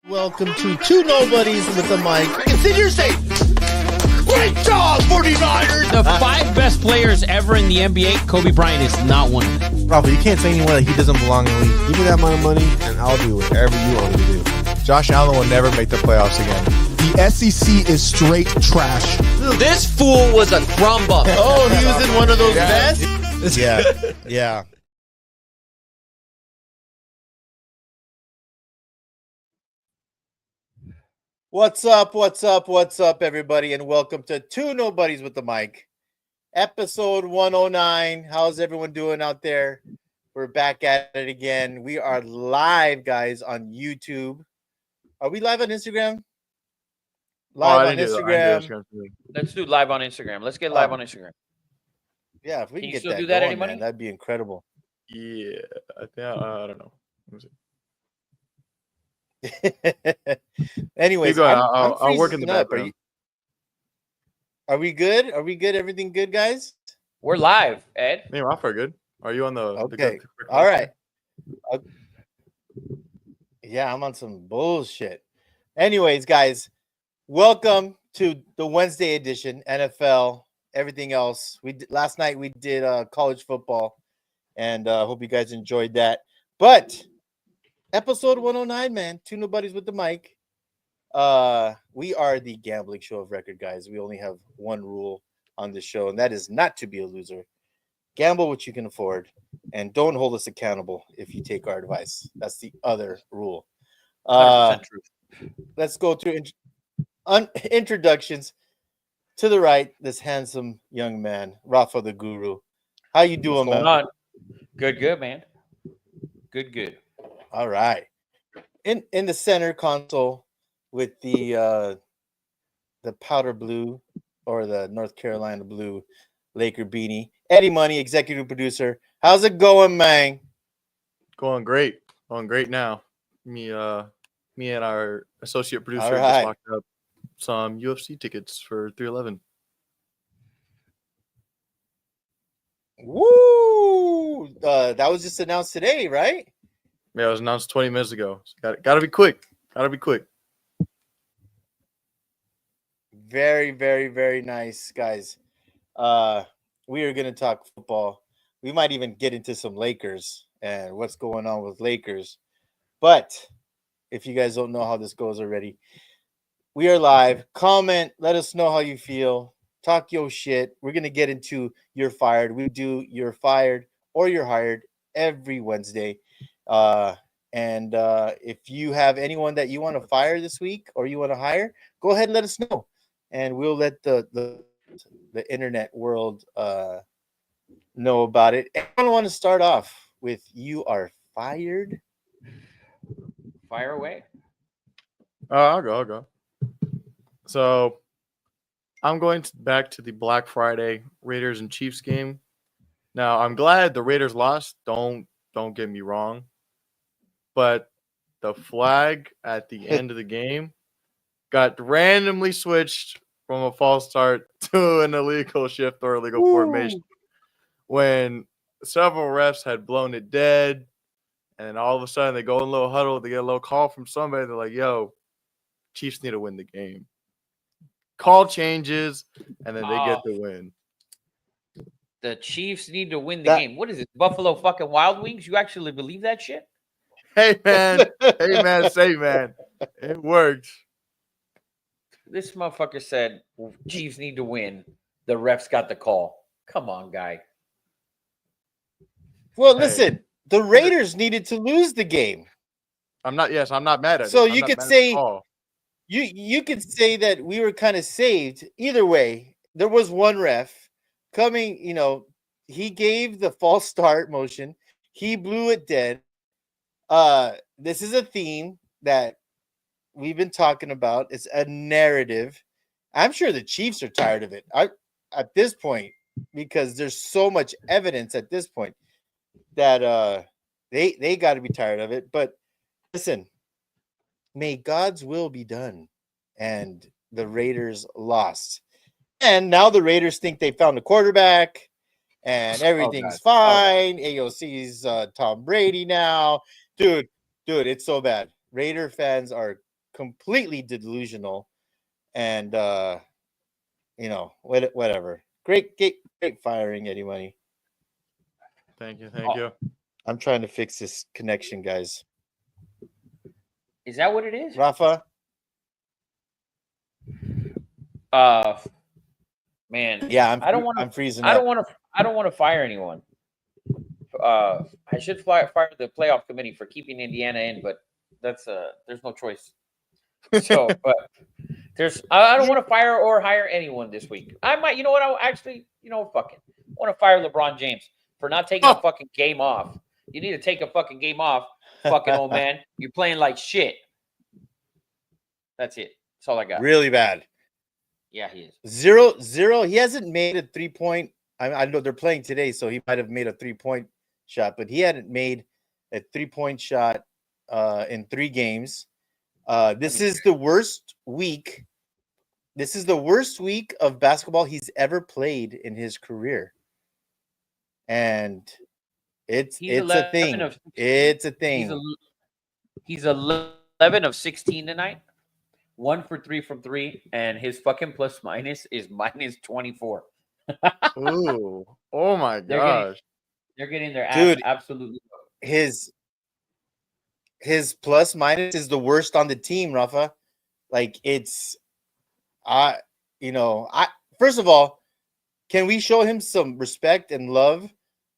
Welcome to Two Nobodies with the Mic. Consider your say, great job, 49ers! The 5 best players ever in the NBA, Kobe Bryant is not one of them. Robert, you can't say anywhere that he doesn't belong in the league. Give me that amount of money, and I'll do whatever you want me to do. Josh Allen will never make the playoffs again. The SEC is straight trash. This fool was a crumb bump. Oh, he was in one of those vests? Yeah. What's up, everybody, and welcome to Two Nobodies with the Mic, episode 109. How's everyone doing out there? We're back at it again. We are live, guys, on YouTube. Are we live on Instagram? Live on Instagram. Let's do live on Instagram. Let's get live on Instagram. Yeah, if we can get still that do that, going, anybody? man, that'd be incredible. Yeah, I don't know. Anyways, I'll work in the background. Are we good? Everything good, guys? We're live, Ed. Me and Rafa are good. Are you on the? Okay. All right. Yeah, I'm on some bullshit. Anyways, guys, welcome to the Wednesday edition, NFL, everything else. Last night we did college football, and hope you guys enjoyed that. But episode 109, man. Two Nobodies with the Mic. We are the gambling show of record, guys. We only have one rule on this show, and that is not to be a loser. Gamble what you can afford, and don't hold us accountable if you take our advice. That's the other rule. 100% true. Let's go through introductions. To the right, this handsome young man, Rafa the Guru. How you doing, man? Good, man. Good. All right. in the center console with the powder blue or the North Carolina blue Laker beanie. Eddie Money, executive producer. How's it going, man? Going great. Going great now. Me and our associate producer just right. locked up some UFC tickets for 311. Woo! That was just announced today, right? Yeah, it was announced 20 minutes ago. So gotta be quick. Gotta be quick. Very, very, very nice, guys. We are going to talk football. We might even get into some Lakers and what's going on with Lakers. But if you guys don't know how this goes already, we are live. Comment. Let us know how you feel. Talk your shit. We're going to get into You're Fired. We do You're Fired or You're Hired every Wednesday. And if you have anyone that you want to fire this week or you want to hire, go ahead and let us know. And we'll let the internet world know about it. I want to start off with You Are Fired. Fire away. I'll go. So I'm going back to the Black Friday Raiders and Chiefs game. Now I'm glad the Raiders lost. Don't get me wrong. But the flag at the end of the game got randomly switched from a false start to an illegal shift or illegal formation when several refs had blown it dead. And then all of a sudden they go in a little huddle. They get a little call from somebody. They're like, yo, Chiefs need to win the game. Call changes, and then they get the win. The Chiefs need to win the game. What is it? Buffalo fucking Wild Wings? You actually believe that shit? Hey, man. Say, man. It worked. This motherfucker said Chiefs need to win. The refs got the call. Come on, guy. Well, listen, the Raiders needed to lose the game. I'm not mad at it. So you could say you could say that we were kind of saved. Either way, there was one ref coming, he gave the false start motion. He blew it dead. This is a theme that we've been talking about. It's a narrative. I'm sure the Chiefs are tired of it. At this point, because there's so much evidence at this point that they got to be tired of it. But listen, may God's will be done. And the Raiders lost. And now the Raiders think they found a quarterback and everything's fine. AOC's Tom Brady now. Dude, it's so bad. Raider fans are completely delusional. And, whatever. Great firing, Eddie Money. Thank you. I'm trying to fix this connection, guys. Is that what it is? Rafa? Man. Yeah, I'm freezing I up. don't want to fire anyone. I should fire the playoff committee for keeping Indiana in, but there's no choice. So, but I don't want to fire or hire anyone this week. I might, I'll actually, fuck it. I want to fire LeBron James for not taking a fucking game off. You need to take a fucking game off, fucking old man. You're playing like shit. That's it. That's all I got. Really bad. Yeah, he is. 0-0. He hasn't made a 3-point. I know they're playing today, so he might have made a 3-point shot, but he hadn't made a 3-point shot in 3 games. This is the worst week. This is the worst week of basketball he's ever played in his career. And it's a thing. It's a thing. He's 11 of 16 tonight. 1 for 3 from 3, and his fucking plus minus is minus 24. Ooh. Oh my gosh. They're getting their ass absolutely. His plus minus is the worst on the team, Rafa. Like it's first of all, can we show him some respect and love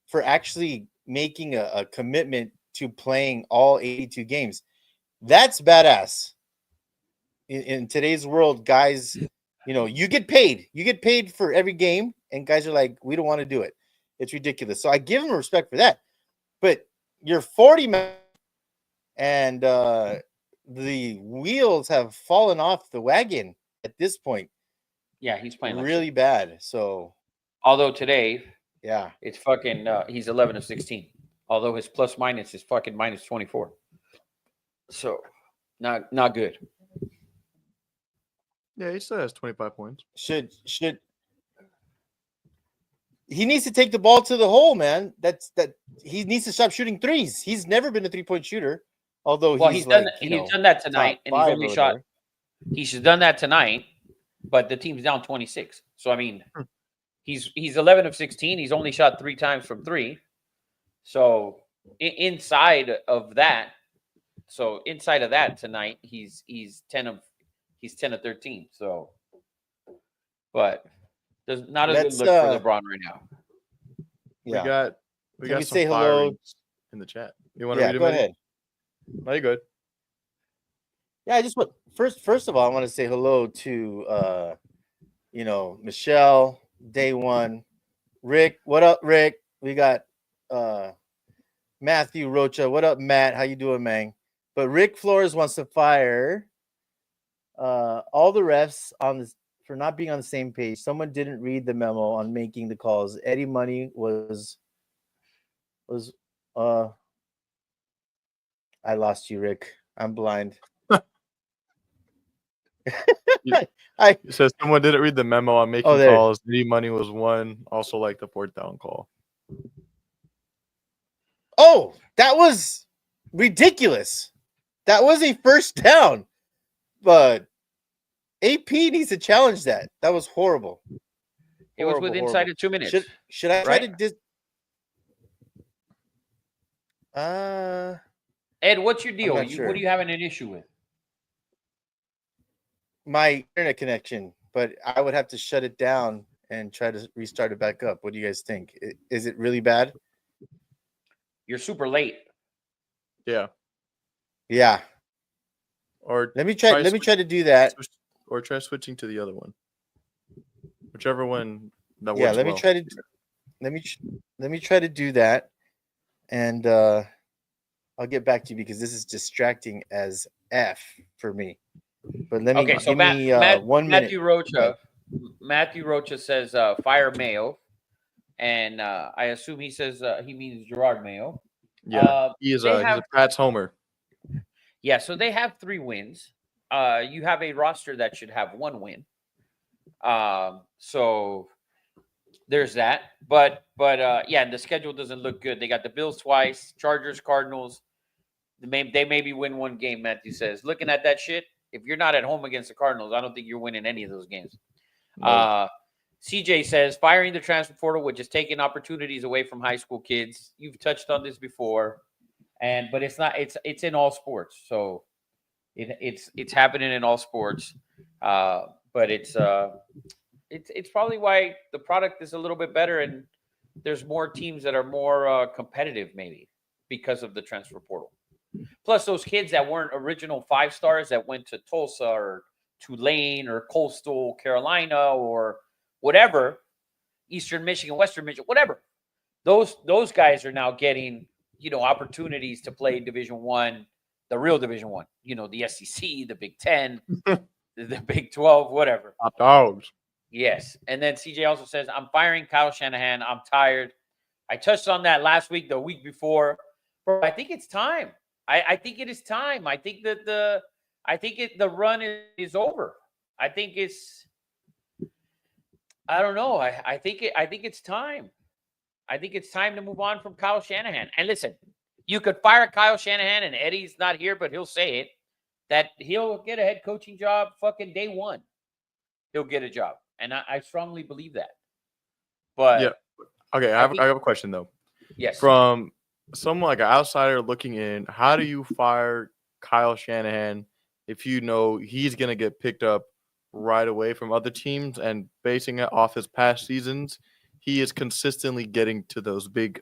for actually making a commitment to playing all 82 games? That's badass. In today's world, guys, you get paid. You get paid for every game, and guys are like, we don't want to do it. It's ridiculous. So I give him respect for that. But you're 40 men, and the wheels have fallen off the wagon at this point. Yeah, he's playing like Really shit. bad. So Although today yeah, it's fucking he's 11 of 16. Although his plus minus is fucking minus 24. So not good. Yeah, he still has 25 points. should he needs to take the ball to the hole, man. That he needs to stop shooting threes. He's never been a 3-point shooter. Although Well, he's done like, he's done that tonight, top and he's five only or shot. whatever. He's done that tonight, but the team's down 26. So I mean, Hmm. he's 11 of 16. He's only shot 3 times from 3. So inside of that tonight, he's 10 of 13. So, but there's not a good Let's, look for LeBron right now. Yeah. We Can got we some say hello? firings in the chat. You want to Yeah, read them? go Eddie? ahead. No, you're good. Yeah, I just want first of all, I want to say hello to Michelle, Day One, Rick. What up, Rick? We got Matthew Rocha. What up, Matt? How you doing, man? But Rick Flores wants to fire all the refs on this for not being on the same page. Someone didn't read the memo on making the calls. Eddie Money was I lost you, Rick. I'm blind. It says someone didn't read the memo on making there. calls. Eddie Money was one. Also, like the 4th down call. Oh, that was ridiculous. That was a first down. But AP needs to challenge that. That was horrible. It was with inside horrible. of 2 minutes. Should I try right? to Ed, what's your deal? not sure. What are you having an issue with? my internet connection, but I would have to shut it down and try to restart it back up. What do you guys think? Is it really bad? You're super late. Yeah. Yeah. Or Let me try to do that. Or try switching to the other one. Whichever one that works. Yeah, let me well. try to let me try to do that, and I'll get back to you because this is distracting as F for me. But let me Okay, so give me 1 minute. Matthew Rocha says fire Mayo, and I assume he says he means Gerard Mayo. Yeah, he's a Pats homer. Yeah, so they have 3 wins. You have a roster that should have 1 win. So there's that. But yeah, the schedule doesn't look good. They got the Bills twice, Chargers, Cardinals. They maybe win 1 game, Matthew says. Looking at that shit, if you're not at home against the Cardinals, I don't think you're winning any of those games. No. CJ says, firing the transfer portal, which is taking opportunities away from high school kids. You've touched on this before. But it's not. It's in all sports, so it's happening in all sports. But it's probably why the product is a little bit better, and there's more teams that are more competitive, maybe because of the transfer portal. Plus, those kids that weren't original 5 stars that went to Tulsa or Tulane or Coastal Carolina or whatever, Eastern Michigan, Western Michigan, whatever. Those guys are now getting opportunities to play Division I, the real Division I. The SEC, the Big 10, the Big 12, whatever. Top dogs. Yes. And then CJ also says, I'm firing Kyle Shanahan. I'm tired. I touched on that last week, the week before. Bro, I think it's time. I think it is time. I think that the run is over. I think it's I don't know. I think it's time. I think it's time to move on from Kyle Shanahan. And listen, you could fire Kyle Shanahan, and Eddie's not here, but he'll say it, that he'll get a head coaching job fucking day 1. He'll get a job. And I strongly believe that. But yeah. Okay, I have a question though. Yes. From someone like an outsider looking in, how do you fire Kyle Shanahan if you know he's gonna get picked up right away from other teams, and basing it off his past seasons, he is consistently getting to those big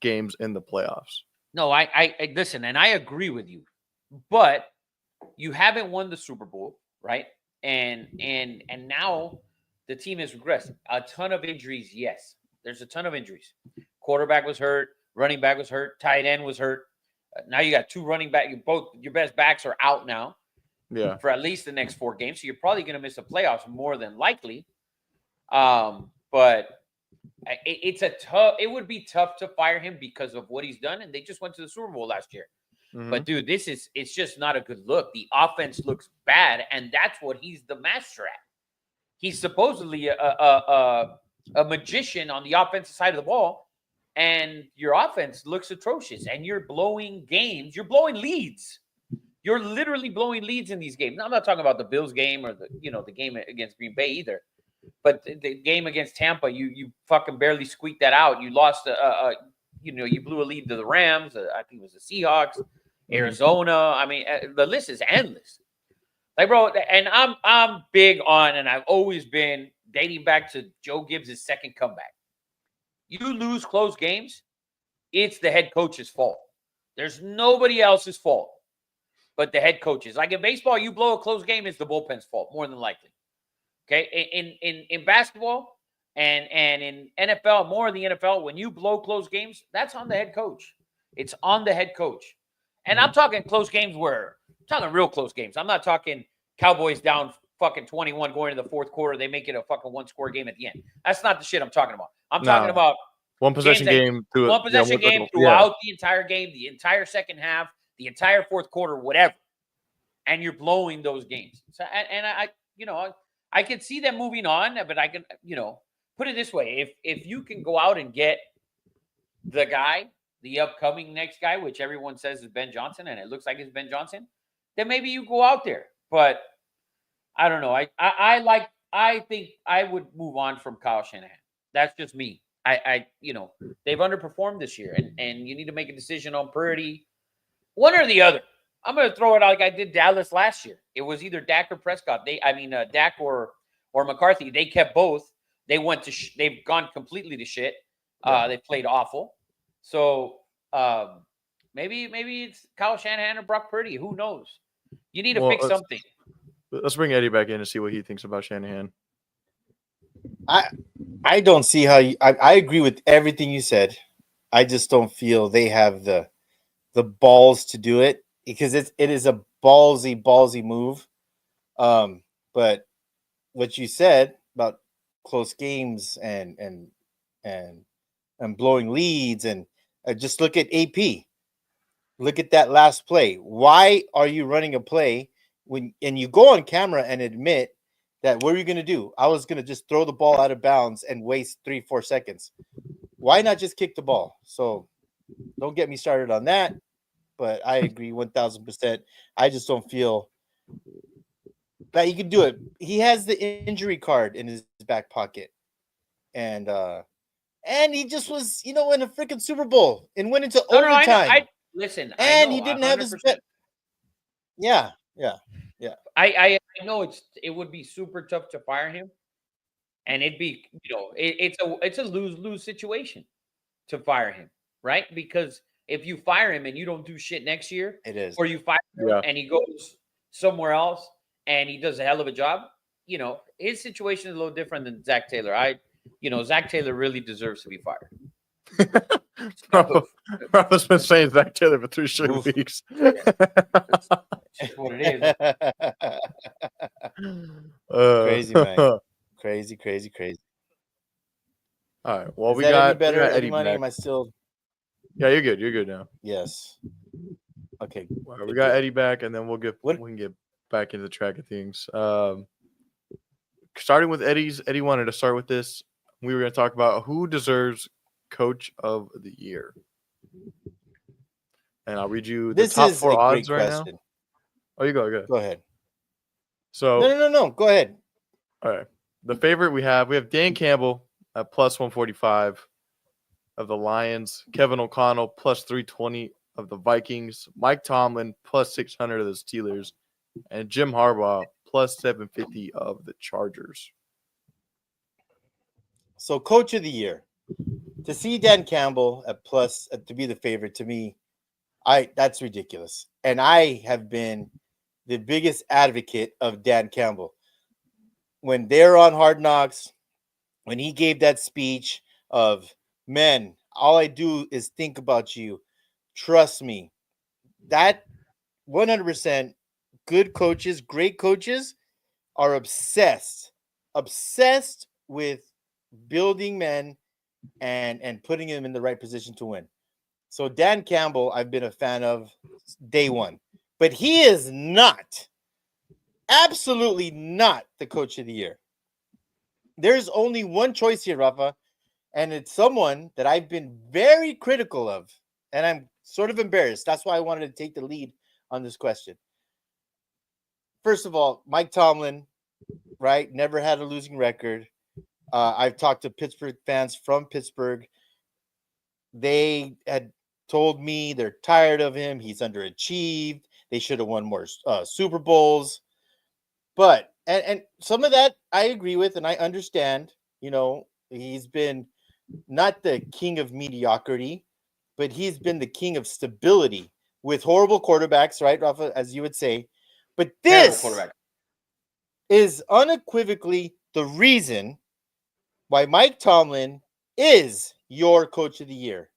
games in the playoffs? No, I listen, and I agree with you, but you haven't won the Super Bowl, right? And now the team has regressed. A ton of injuries, yes. There's a ton of injuries. Quarterback was hurt, running back was hurt, tight end was hurt. Now you got 2 running back. Your best backs are out now Yeah. for at least the next 4 games. So you're probably going to miss the playoffs more than likely. But it would be tough to fire him because of what he's done. And they just went to the Super Bowl last year. Mhm. But dude, it's just not a good look. The offense looks bad, and that's what he's the master at. He's supposedly a magician on the offensive side of the ball, and your offense looks atrocious, and you're blowing games. You're blowing leads. You're literally blowing leads in these games. Now, I'm not talking about the Bills game or the game against Green Bay either, but the game against Tampa, you fucking barely squeaked that out. You lost you blew a lead to the Rams. I think it was the Seahawks, Arizona. I mean, the list is endless. Like, bro, and I'm big on, and I've always been dating back to Joe Gibbs' second comeback. You lose close games, it's the head coach's fault. There's nobody else's fault but the head coaches. Like in baseball, you blow a close game, it's the bullpen's fault, more than likely. Okay, in basketball and in NFL, more in the NFL, when you blow close games, that's on the head coach. It's on the head coach. And I'm talking close games I'm talking real close games. I'm not talking Cowboys down fucking 21 going to the fourth quarter. They make it a fucking 1-score game at the end. That's not the shit I'm talking about. I'm talking about one possession game throughout the entire game, the entire second half, the entire fourth quarter, whatever. And you're blowing those games. So, and I can see them moving on, but I can, put it this way. If you can go out and get the upcoming next guy, which everyone says is Ben Johnson, and it looks like it's Ben Johnson, then maybe you go out there. But I don't know. I think I would move on from Kyle Shanahan. That's just me. They've underperformed this year, and you need to make a decision on Purdy, one or the other. I'm going to throw it out like I did Dallas last year. It was either Dak or Prescott. Dak or McCarthy. They kept both. They went to. They've gone completely to shit. They played awful. So maybe it's Kyle Shanahan or Brock Purdy. Who knows? You need to fix something. Let's bring Eddie back in and see what he thinks about Shanahan. I don't see how I agree with everything you said. I just don't feel they have the balls to do it, because it is a ballsy move. But what you said about close games and blowing leads, and just look at AP. Look at that last play. Why are you running a play and you go on camera and admit that what are you going to do? I was going to just throw the ball out of bounds and waste 3-4 seconds. Why not just kick the ball? So don't get me started on that. But I agree 1,000%. I just don't feel that he can do it. He has the injury card in his back pocket. And he just was, in a freaking Super Bowl and went into overtime. Listen, and he didn't have his bet. Yeah. I know it would be super tough to fire him, and it'd be it's a lose situation to fire him, right? Because if you fire him and you don't do shit next year, it is, or you fire him and he goes somewhere else and he does a hell of a job, his situation is a little different than Zach Taylor. Zach Taylor really deserves to be fired. Robert's been saying Zach Taylor for 3 straight weeks. That's what it is. Crazy, man. Crazy. All right. Well, is we that got any better. Eddie money? back. Am I still? Yeah, you're good. You're good now. Yes. Okay. Well, we got Eddie back, and then we can get back into the track of things. Starting with Eddie wanted to start with this. We were going to talk about who deserves Coach of the Year. And I'll read you the top 4 odds right now. Oh, you go. Go ahead. So No. Go ahead. All right. The favorite we have Dan Campbell at plus 145 of the Lions, Kevin O'Connell plus 320 of the Vikings, Mike Tomlin plus 600 of the Steelers, and Jim Harbaugh plus 750 of the Chargers. So, Coach of the Year, to see Dan Campbell to be the favorite, to me, that's ridiculous. And I have been the biggest advocate of Dan Campbell. When they're on Hard Knocks, when he gave that speech of, men, all I do is think about you. Trust me. that 100% good coaches, great coaches are obsessed with building men and putting them in the right position to win. So Dan Campbell, I've been a fan of day one, but he is not, absolutely not the coach of the year. There's only one choice here, Rafa, and it's someone that I've been very critical of, and I'm sort of embarrassed. That's why I wanted to take the lead on this question. First of all, Mike Tomlin, right? Never had a losing record. I've talked to Pittsburgh fans from Pittsburgh. They had told me they're tired of him. He's underachieved. They should have won more Super Bowls. But, and some of that I agree with, and I understand, he's been not the king of mediocrity, but he's been the king of stability with horrible quarterbacks, right, Rafa, as you would say. But this is unequivocally the reason why Mike Tomlin is your coach of the year.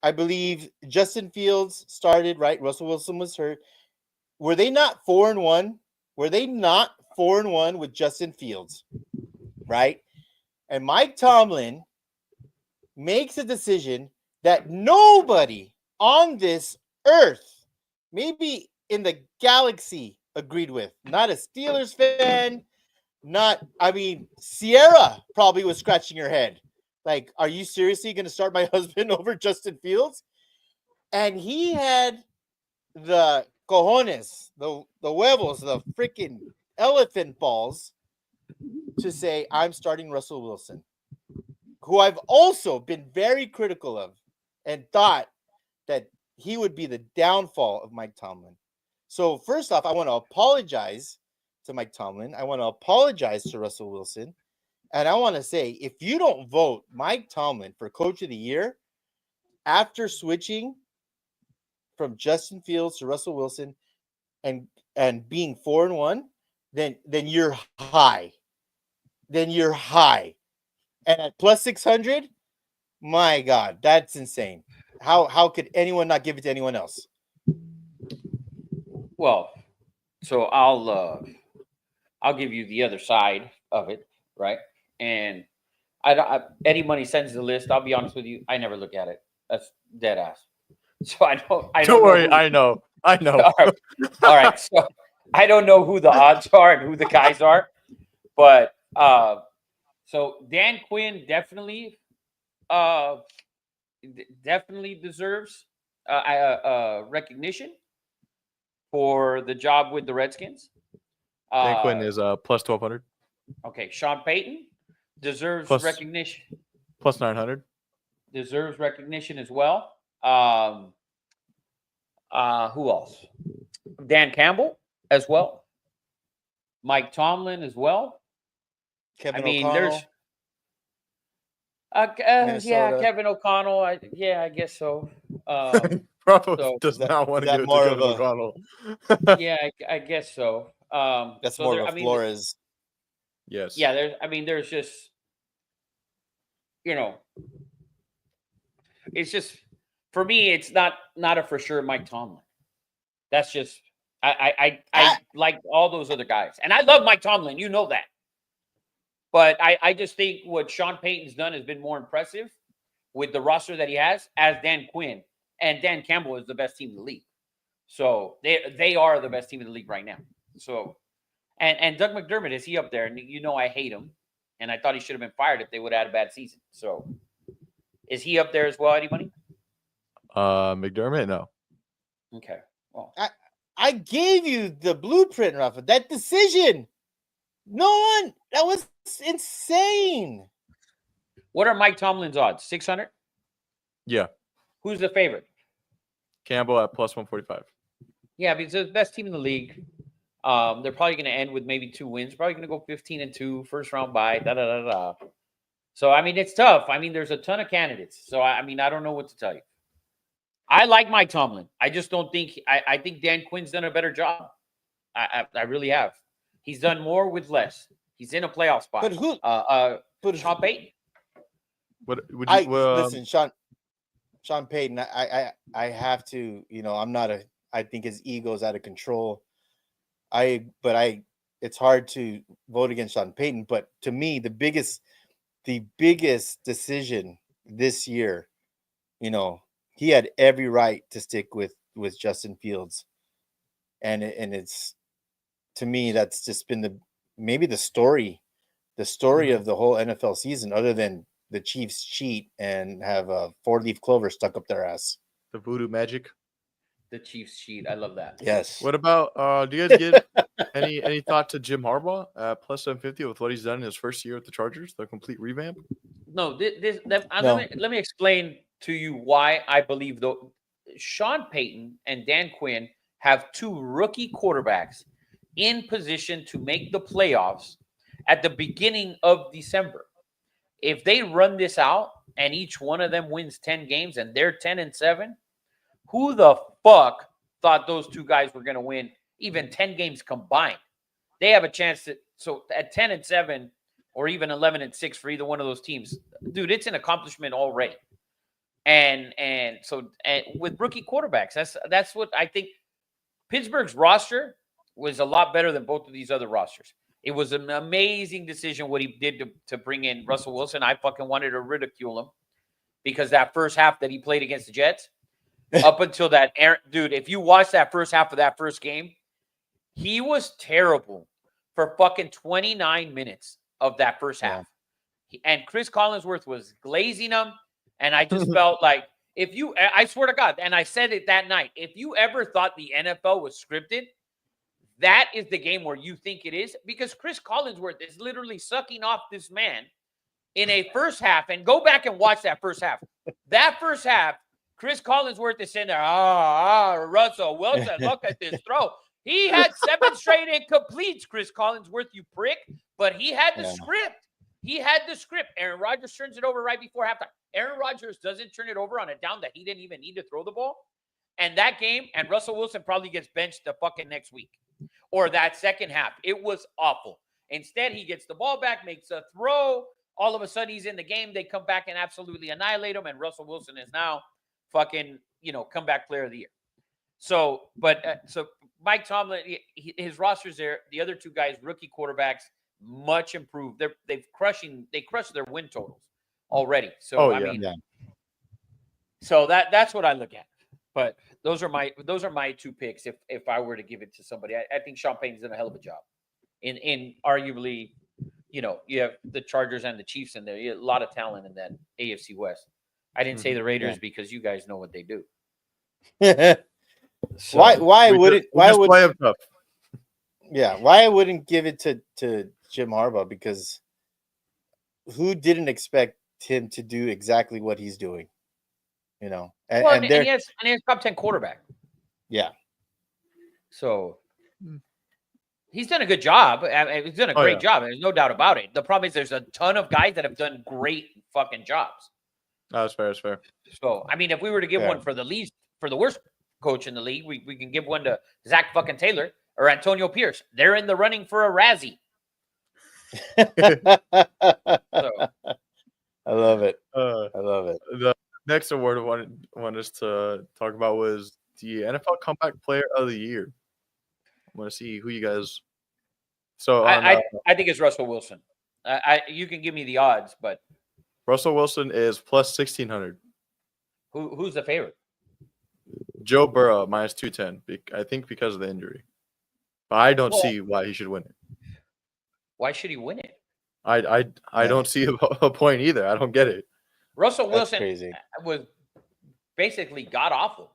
I believe Justin Fields started, right? Russell Wilson was hurt. Were they not 4-1? Were they not 4-1 with Justin Fields, right? And Mike Tomlin makes a decision that nobody on this earth, maybe in the galaxy, agreed with. Not a Steelers fan, Sierra probably was scratching her head. Like, are you seriously going to start my husband over Justin Fields? And he had the cojones, the huevos, the freaking elephant balls to say, I'm starting Russell Wilson, who I've also been very critical of and thought that he would be the downfall of Mike Tomlin. So first off, I want to apologize to Mike Tomlin. I want to apologize to Russell Wilson. And I want to say, if you don't vote Mike Tomlin for Coach of the Year after switching from Justin Fields to Russell Wilson and being 4-1, then you're high. Then you're high. And at plus 600, my God, that's insane. How could anyone not give it to anyone else? Well, so I'll give you the other side of it, right? And Eddie Money sends the list. I'll be honest with you, I never look at it. That's dead ass. So I don't worry, I know. All right. So I don't know who the odds are and who the guys are, but so Dan Quinn definitely deserves recognition for the job with the Redskins. Dan Quinn is plus 1,200. Okay, Sean Payton deserves recognition. Plus 900. Deserves recognition as well. Who else? Dan Campbell as well. Mike Tomlin as well. Kevin O'Connell. There's Kevin O'Connell. I guess so. Bravo does not want to give it to Kevin O'Connell. Yeah, I guess so. That's so more of a Flores. Yes. Yeah, there's just, it's just, for me, it's not a for sure Mike Tomlin. That's just, I like all those other guys. And I love Mike Tomlin, you know that. But I just think what Sean Payton's done has been more impressive with the roster that he has as Dan Quinn. And Dan Campbell is the best team in the league. So they are the best team in the league right now. So, and Doug McDermott, is he up there? And I hate him. And I thought he should have been fired if they would have had a bad season. So is he up there as well, anybody? McDermott, no. Okay. Well, I gave you the blueprint, Rafa. That decision. That was insane. What are Mike Tomlin's odds? 600? Yeah. Who's the favorite? Campbell at plus 145. Yeah, because they're the best team in the league. They're probably going to end with maybe 2 wins. Probably going to go 15-2, first round bye. So it's tough. There's a ton of candidates. So I don't know what to tell you. I like Mike Tomlin. I just don't think. I think Dan Quinn's done a better job. I really have. He's done more with less. He's in a playoff spot. But who? Sean Payton. What would you? Listen, Sean. Sean Payton, I have to, I'm not I think his ego is out of control. It's hard to vote against Sean Payton. But to me, the biggest decision this year, he had every right to stick with Justin Fields, and it's, to me, that's just been maybe the story of the whole NFL season, other than the Chiefs cheat and have a 4-leaf clover stuck up their ass. The voodoo magic. The Chiefs cheat. I love that. Yes. What about do you guys give any thought to Jim Harbaugh at plus 750 with what he's done in his first year with the Chargers, the complete revamp? No, No. Let me explain to you why I believe though Sean Payton and Dan Quinn have two rookie quarterbacks in position to make the playoffs at the beginning of December. If they run this out and each one of them wins 10 games and they're 10-7, who the fuck thought those two guys were going to win even 10 games combined? They have a chance to, so at 10-7 or even 11-6 for either one of those teams, dude, it's an accomplishment already. And so with rookie quarterbacks, that's what I think. Pittsburgh's roster was a lot better than both of these other rosters. It was an amazing decision what he did to bring in Russell Wilson. I fucking wanted to ridicule him because that first half that he played against the Jets, up until that, dude, if you watch that first half of that first game, he was terrible for fucking 29 minutes of that first half. And Chris Collinsworth was glazing him. And I just felt like, I swear to God, and I said it that night, if you ever thought the NFL was scripted, that is the game where you think it is, because Chris Collinsworth is literally sucking off this man in a first half. And go back and watch that first half. That first half, Chris Collinsworth is sitting there, Russell Wilson, look at this throw. He had 7 straight incompletes, Chris Collinsworth, you prick, but he had the script. He had the script. Aaron Rodgers turns it over right before halftime. Aaron Rodgers doesn't turn it over on a down that he didn't even need to throw the ball. And that game, and Russell Wilson probably gets benched the fucking next week. Or that second half. It was awful. Instead, he gets the ball back, makes a throw. All of a sudden, he's in the game. They come back and absolutely annihilate him. And Russell Wilson is now fucking, comeback player of the year. So Mike Tomlin, his roster's there. The other two guys, rookie quarterbacks, much improved. They crushed their win totals already. So so that's what I look at. But those are my two picks. If I were to give it to somebody, I think Sean Payton's done a hell of a job. In arguably, you have the Chargers and the Chiefs in there. You have a lot of talent in that AFC West. I didn't say the Raiders because you guys know what they do. So, why wouldn't I wouldn't give it to Jim Harbaugh? Because who didn't expect him to do exactly what he's doing? And he has top 10 quarterback. Yeah. So he's done a good job. He's done a great job. There's no doubt about it. The problem is there's a ton of guys that have done great fucking jobs. That's fair. That's fair. So, I mean, if we were to give one for the worst coach in the league, we can give one to Zach fucking Taylor or Antonio Pierce. They're in the running for a Razzie. I love it. I love it. The next award I wanted us to talk about was the NFL Comeback Player of the Year. I want to see who you guys. So I think it's Russell Wilson. You can give me the odds, but Russell Wilson is plus 1,600. Who's the favorite? Joe Burrow minus 210. I think because of the injury, but I don't see why he should win it. Why should he win it? I don't see a point either. I don't get it. Russell Wilson was basically god awful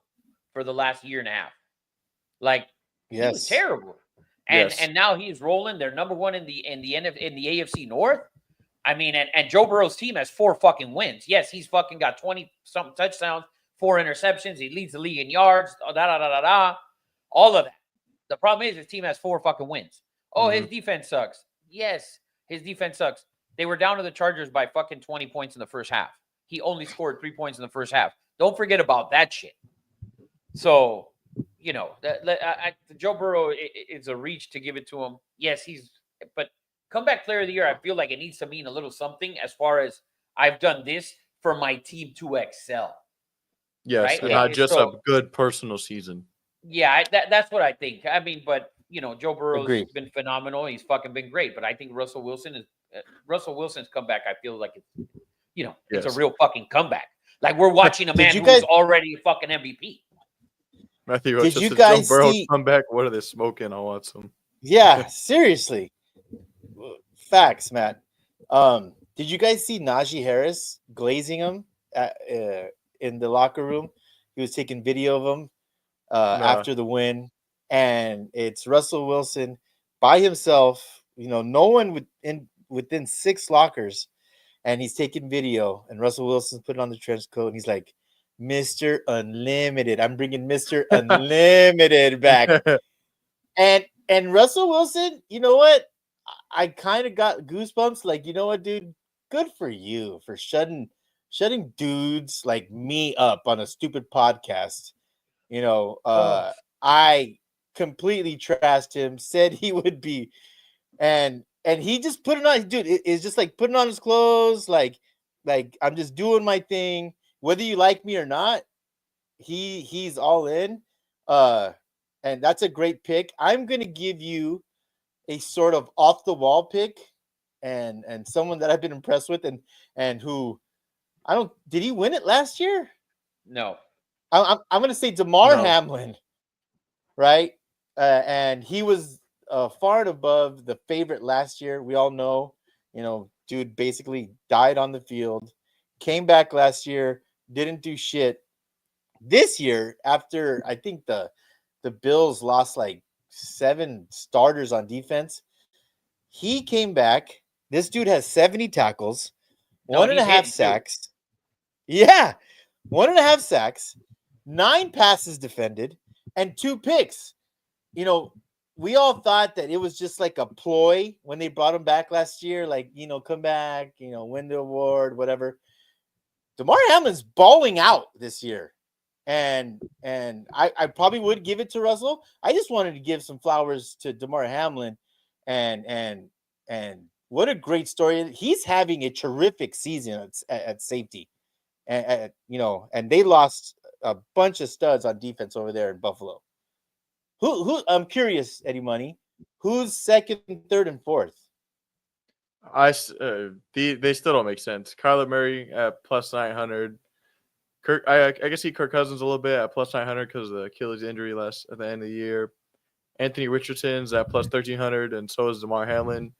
for the last year and a half. Like, he was terrible. And now he's rolling. They're number one in the AFC North. I mean, and Joe Burrow's team has 4 fucking wins. Yes, he's fucking got 20-something touchdowns, 4 interceptions. He leads the league in yards, all of that. The problem is his team has 4 fucking wins. Oh, his defense sucks. Yes, his defense sucks. They were down to the Chargers by fucking 20 points in the first half. He only scored 3 points in the first half. Don't forget about that shit. So, Joe Burrow is a reach to give it to him. Yes, but comeback player of the year, I feel like it needs to mean a little something as far as I've done this for my team to excel. Yes, Right? and Yeah. not just So- a good personal season. Yeah, that's what I think. I mean, but Joe Burrow's Agreed. been phenomenal. He's fucking been great. But I think Russell Wilson's comeback. I feel like it's it's a Yes. real fucking comeback. Like we're watching a Did man you who's guys- already a fucking MVP. Matthew, Did just you a Joe guys Burrow see- comeback? What are they smoking? I want some. Yeah, seriously. Facts, Matt. Did you guys see Najee Harris glazing him in the locker room? He was taking video of him No. after the win, and it's Russell Wilson by himself. No one within 6 lockers, and he's taking video. And Russell Wilson's putting on the trench coat, and he's like, "Mr. Unlimited, I'm bringing Mr. Unlimited back." And Russell Wilson, you know what? I kind of got goosebumps. Like, you know what, dude? Good for you for shutting dudes like me up on a stupid podcast. I completely trashed him, said he would be, and he just put it on. Dude, it's just like putting on his clothes, like I'm just doing my thing, whether you like me or not. He's all in. And that's a great pick. I'm gonna give you a sort of off the wall pick, and someone that I've been impressed with, and who did he win it last year? No. I'm gonna say DeMar No. Hamlin, right? And he was far and above the favorite last year. We all know, dude basically died on the field, came back last year, didn't do shit. This year, after I think the Bills lost like 7 starters on defense, he came back. This dude has 70 tackles, No, 1.5 he's hitting, too. sacks. Yeah, 1.5 sacks, 9 passes defended, and 2 picks. We all thought that it was just like a ploy when they brought him back last year, like, come back, win the award, whatever. DeMar Hamlin's balling out this year. And I probably would give it to Russell. I just wanted to give some flowers to DeMar Hamlin, and what a great story. He's having a terrific season at safety, and they lost a bunch of studs on defense over there in Buffalo. Who I'm curious, Eddie Money, who's second, third, and fourth? They still don't make sense. Kyler Murray at plus 900. I guess Kirk Cousins a little bit at plus 900 because of the Achilles injury at the end of the year. Anthony Richardson's at plus 1,300, and so is DeMar Hamlin.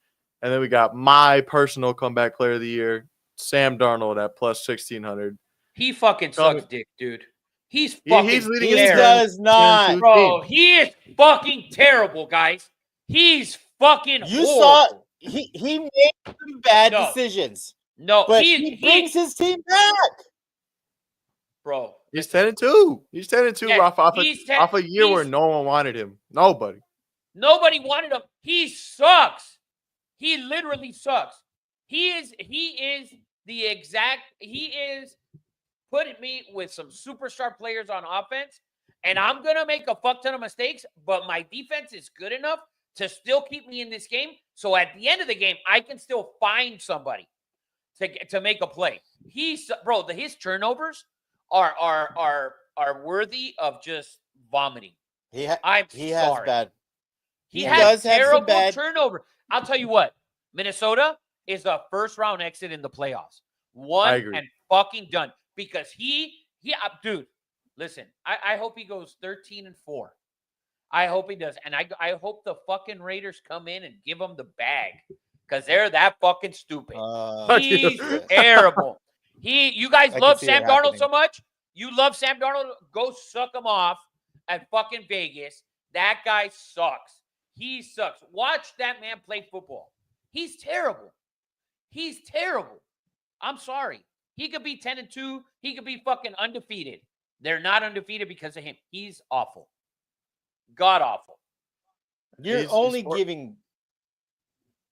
And then we got my personal comeback player of the year, Sam Darnold at plus 1,600. He fucking Tell me- sucks dick, dude. He's fucking He's leading He his terrible. does not. 10-2 Bro, team. he is fucking terrible, guys. He's fucking You horrible. saw he made some bad No. decisions, No, but he he brings his team back. bro. He's 10-2. He's 10-2 Yeah, off he's a year where he's- no one wanted him. Nobody. Nobody wanted him. He sucks. He literally sucks. He is putting me with some superstar players on offense, and I'm gonna make a fuck ton of mistakes, but my defense is good enough to still keep me in this game. So at the end of the game, I can still find somebody to make a play. His turnovers are worthy of just vomiting. He I'm has sorry. bad. He He has does have some terrible bad- turnover. I'll tell you what, Minnesota is a first round exit in the playoffs. One agree. and fucking done. Because dude, listen, I hope he goes 13-4. I hope he does. And I hope the fucking Raiders come in and give him the bag. Because they're that fucking stupid. He's terrible. You guys I can love see Sam it Darnold happening. so much. You love Sam Darnold. Go suck him off at fucking Vegas. That guy sucks. He sucks. Watch that man play football. He's terrible. He's terrible. I'm sorry. He could be 10-2. He could be fucking undefeated. They're not undefeated because of him. He's awful. God awful. You're He's only four- giving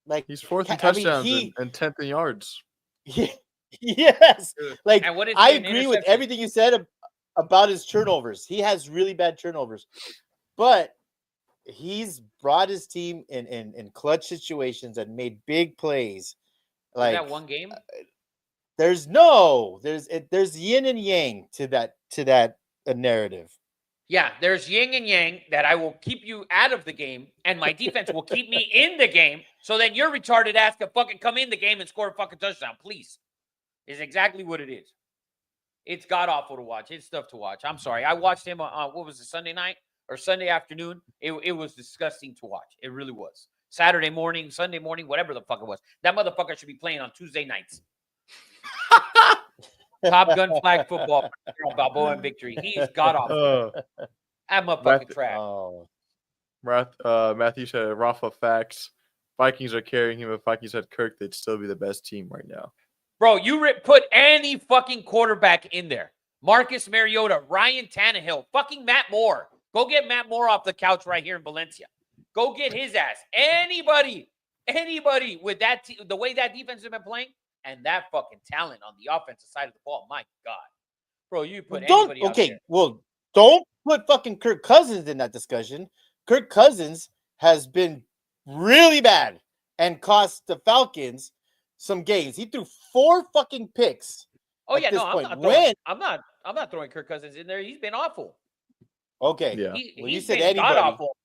like He's fourth in I mean, touchdowns and 10th in yards. yes. Like And what is I he in agree with interceptions? everything you said about his turnovers. He has really bad turnovers, but he's brought his team in clutch situations and made big plays. Was Like that one game? There's yin and yang to that narrative. Yeah, there's yin and yang that I will keep you out of the game, and my defense will keep me in the game. So then your retarded ass can fucking come in the game and score a fucking touchdown, please. Is exactly what it is. It's god awful to watch. It's tough to watch. I'm sorry. I watched him on what was it, Sunday night or Sunday afternoon? It was disgusting to watch. It really was. Saturday morning, Sunday morning, whatever the fuck it was. That motherfucker should be playing on Tuesday nights. Top Gun flag football, Balboa and victory. He's god awful. That motherfucking trash. Oh, Matthew said Rafa facts. Vikings are carrying him. If Vikings had Kirk, they'd still be the best team right now. Bro, you put any fucking quarterback in there. Marcus Mariota, Ryan Tannehill, fucking Matt Moore. Go get Matt Moore off the couch right here in Valencia. Go get his ass. Anybody with that the way that defense has been playing and that fucking talent on the offensive side of the ball. My God. Bro, you put anybody out there. Well, don't put fucking Kirk Cousins in that discussion. Kirk Cousins has been really bad and cost the Falcons some games. He threw 4 fucking picks. Oh yeah, no, I'm not throwing Kirk Cousins in there. He's been awful. Okay. Yeah. You said anybody. Awful.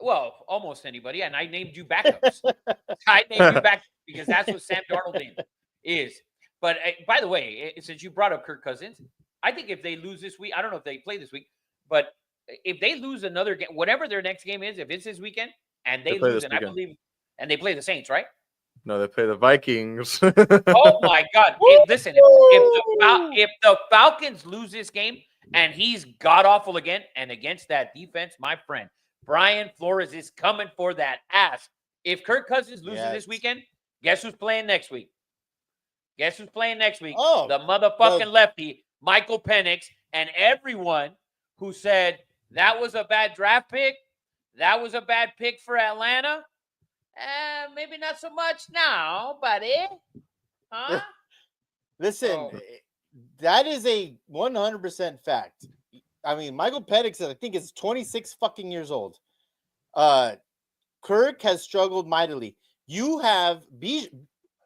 Well, almost anybody, and I named you backups. I named you backups because that's what Sam Darnold is. But by the way, since you brought up Kirk Cousins, I think if they lose this week, I don't know if they play this week, but if they lose another game, whatever their next game is, if it's this weekend and they lose, and I believe, and they play the Saints, right? No, they play the Vikings. Oh my God! Listen, if the Falcons lose this game and he's god awful again, and against that defense, my friend Brian Flores is coming for that ass. If Kirk Cousins loses this weekend, guess who's playing next week? Guess who's playing next week? Oh, the motherfucking lefty, Michael Penix, and everyone who said that was a bad draft pick, that was a bad pick for Atlanta. Maybe not so much now, buddy. Huh? Listen, that is a 100% fact. I mean, Michael Penix, I think, is 26 fucking years old. Kirk has struggled mightily. You have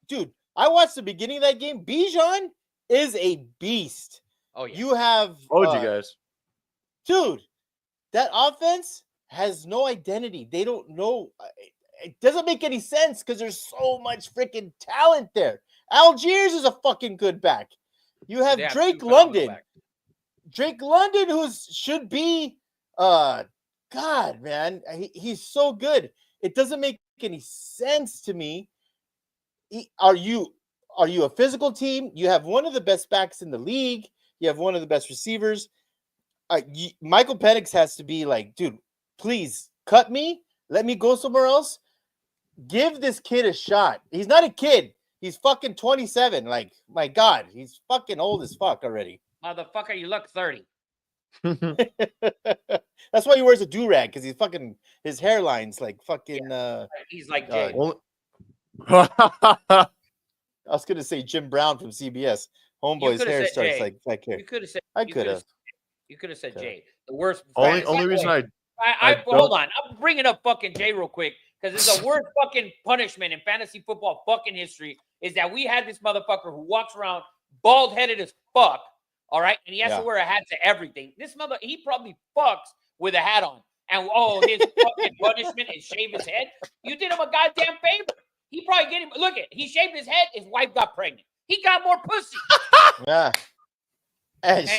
dude. I watched the beginning of that game. Bijan is a beast. Oh yeah. You have Told you guys, dude. That offense has no identity. They don't know. It doesn't make any sense because there's so much freaking talent there. Algiers is a fucking good back. You have Drake London. Drake London, who should be, God, man, he's so good. It doesn't make any sense to me. Are you a physical team? You have one of the best backs in the league. You have one of the best receivers. Michael Penix has to be like, dude, please cut me. Let me go somewhere else. Give this kid a shot. He's not a kid. He's fucking 27. Like, my God, he's fucking old as fuck already. Motherfucker, you look 30. That's why he wears a do-rag, because he's fucking, his hairline's like fucking He's like Jay. I was gonna say Jim Brown from CBS. Homeboy's hair starts Jay. like back here. You could have said You could have said Okay. Jay. The worst. only reason I hold on. I'm bringing up fucking Jay real quick because it's the worst fucking punishment in fantasy football fucking history is that we had this motherfucker who walks around bald headed as fuck. All right, and he has to wear a hat to everything. This he probably fucks with a hat on, and his fucking punishment is shave his head. You did him a goddamn favor. He probably get him. Look at he shaved his head. His wife got pregnant. He got more pussy. Yeah. And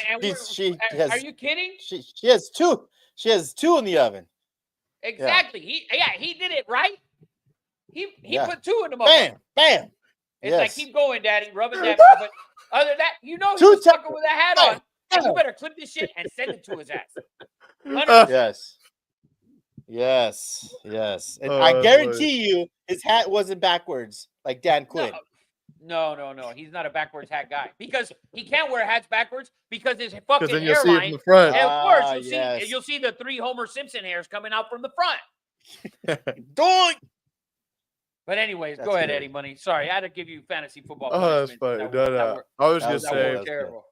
she has, are you kidding? She has 2. She has 2 in the oven. Exactly. Yeah. He did it right. He put 2 in the bam, bam. It's like keep going, daddy, rubbing that. But other than that, he was fucking with a hat on. And you better clip this shit and send it to his ass. 100%. Yes. And I guarantee you, his hat wasn't backwards like Dan Quinn. No. He's not a backwards hat guy because he can't wear hats backwards because his fucking then you'll see it hairline. from the front. And of course, you'll see the 3 Homer Simpson hairs coming out from the front. Doink. But anyways, go ahead, Eddie Money. Sorry, I had to give you fantasy football. Oh, that's funny. I was gonna say terrible.